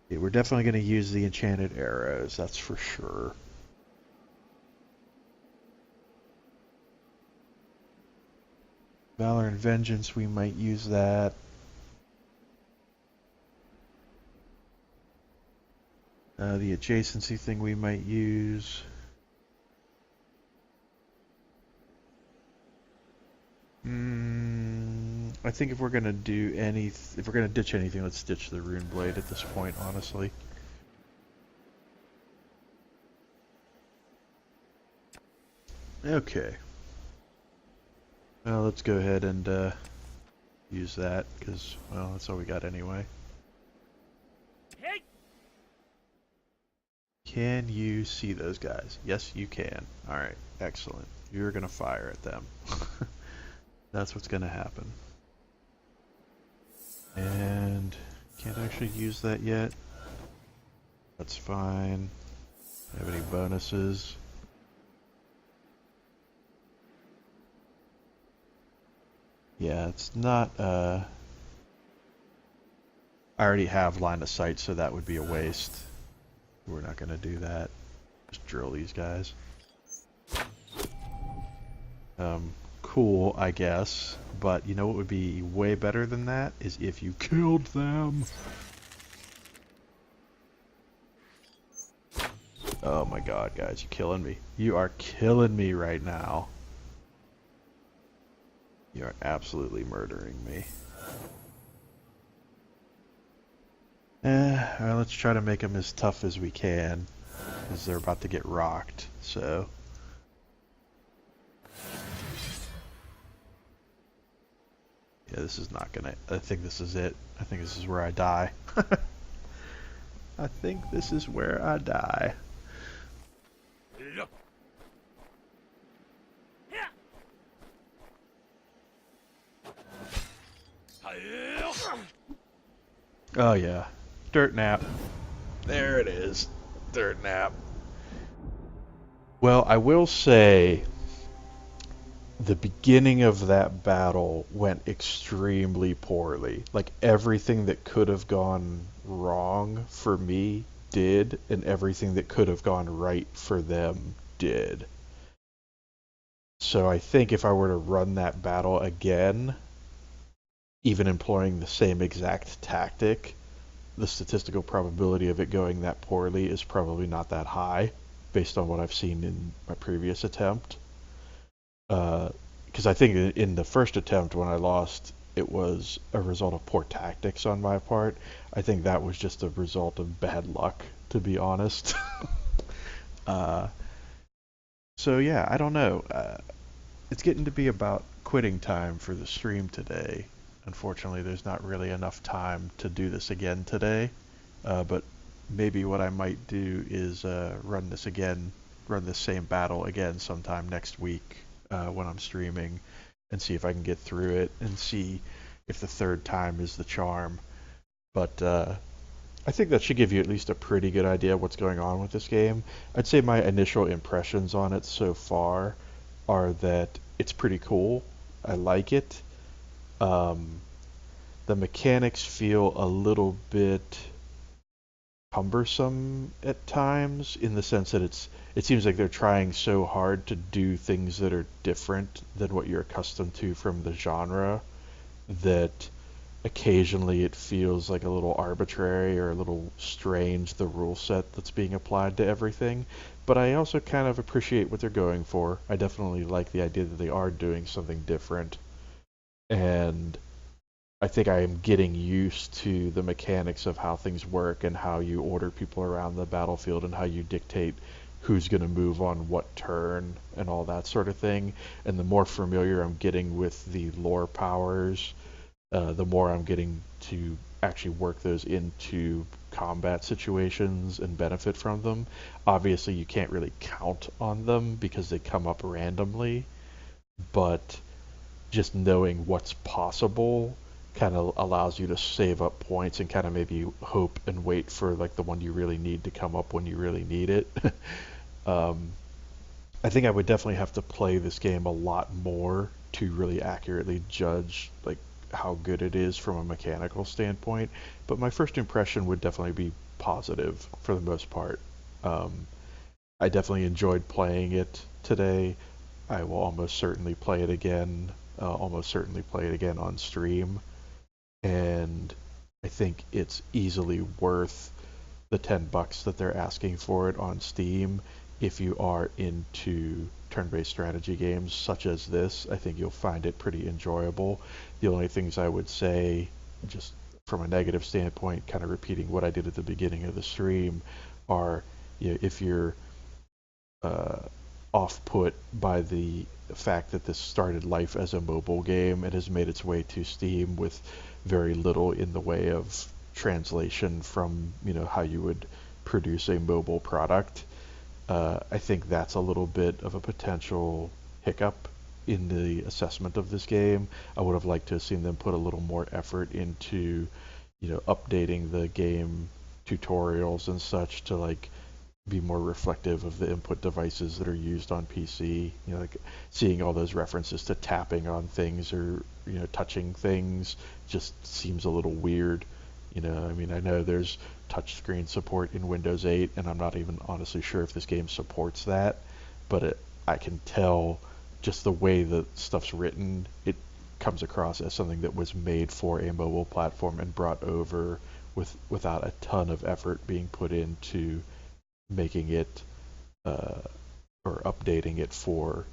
A: Yeah, we're definitely going to use the enchanted arrows, that's for sure. Valor and Vengeance, we might use that. The adjacency thing we might use. I think if we're gonna do if we're gonna ditch anything, let's ditch the rune blade at this point, honestly. Okay. Well, let's go ahead and use that, because, well, that's all we got anyway. Can you see those guys? Yes, you can. Alright, excellent. You're gonna fire at them. That's what's gonna happen. And can't actually use that yet. That's fine. Do I have any bonuses? Yeah, it's not, I already have line of sight, so that would be a waste. We're not gonna do that. Just drill these guys. Cool, I guess. But you know what would be way better than that? Is if you killed them. Oh my god, guys, you're killing me. You are killing me right now. You are absolutely murdering me. Alright, let's try to make them as tough as we can, because they're about to get rocked, so... Yeah, this is not gonna... I think this is it. I think this is where I die. I think this is where I die. Oh yeah. Dirt nap. There it is. Dirt nap. Well, I will say the beginning of that battle went extremely poorly. Like everything that could have gone wrong for me did, and everything that could have gone right for them did. So I think if I were to run that battle again, even employing the same exact tactic, the statistical probability of it going that poorly is probably not that high, based on what I've seen in my previous attempt. Because I think in the first attempt when I lost, it was a result of poor tactics on my part. I think that was just a result of bad luck, to be honest. uh, so yeah, I don't know. It's getting to be about quitting time for the stream today. Unfortunately, there's not really enough time to do this again today. But maybe what I might do is run this same battle again sometime next week when I'm streaming, and see if I can get through it and see if the third time is the charm. But I think that should give you at least a pretty good idea of what's going on with this game. I'd say my initial impressions on it so far are that it's pretty cool. I like it. Um, the mechanics feel a little bit cumbersome at times, in the sense that it seems like they're trying so hard to do things that are different than what you're accustomed to from the genre, that occasionally it feels like a little arbitrary or a little strange, the rule set that's being applied to everything. But I also kind of appreciate what they're going for. I definitely like the idea that they are doing something different, and I think I am getting used to the mechanics of how things work and how you order people around the battlefield and how you dictate who's going to move on what turn and all that sort of thing. And the more familiar I'm getting with the lore powers, the more I'm getting to actually work those into combat situations and benefit from them. Obviously, you can't really count on them because they come up randomly, but just knowing what's possible kind of allows you to save up points and kind of maybe hope and wait for like the one you really need to come up when you really need it. um, I think I would definitely have to play this game a lot more to really accurately judge like how good it is from a mechanical standpoint. But my first impression would definitely be positive for the most part. Um, I definitely enjoyed playing it today. I will almost certainly play it again. Almost certainly play it again on stream, and I think it's easily worth the $10 that they're asking for it on Steam. If you are into turn-based strategy games such as this, I think you'll find it pretty enjoyable. The only things I would say, just from a negative standpoint, kind of repeating what I did at the beginning of the stream, are, you know, if you're uh, off put by the fact that this started life as a mobile game and has made its way to Steam with very little in the way of translation from, you know, how you would produce a mobile product. I think that's a little bit of a potential hiccup in the assessment of this game. I would have liked to have seen them put a little more effort into, you know, updating the game tutorials and such to like be more reflective of the input devices that are used on PC. You know, like seeing all those references to tapping on things or, you know, touching things just seems a little weird. You know, I mean, I know there's touchscreen support in Windows 8, and I'm not even honestly sure if this game supports that, but I can tell just the way that stuff's written, it comes across as something that was made for a mobile platform and brought over without a ton of effort being put into making it or updating it for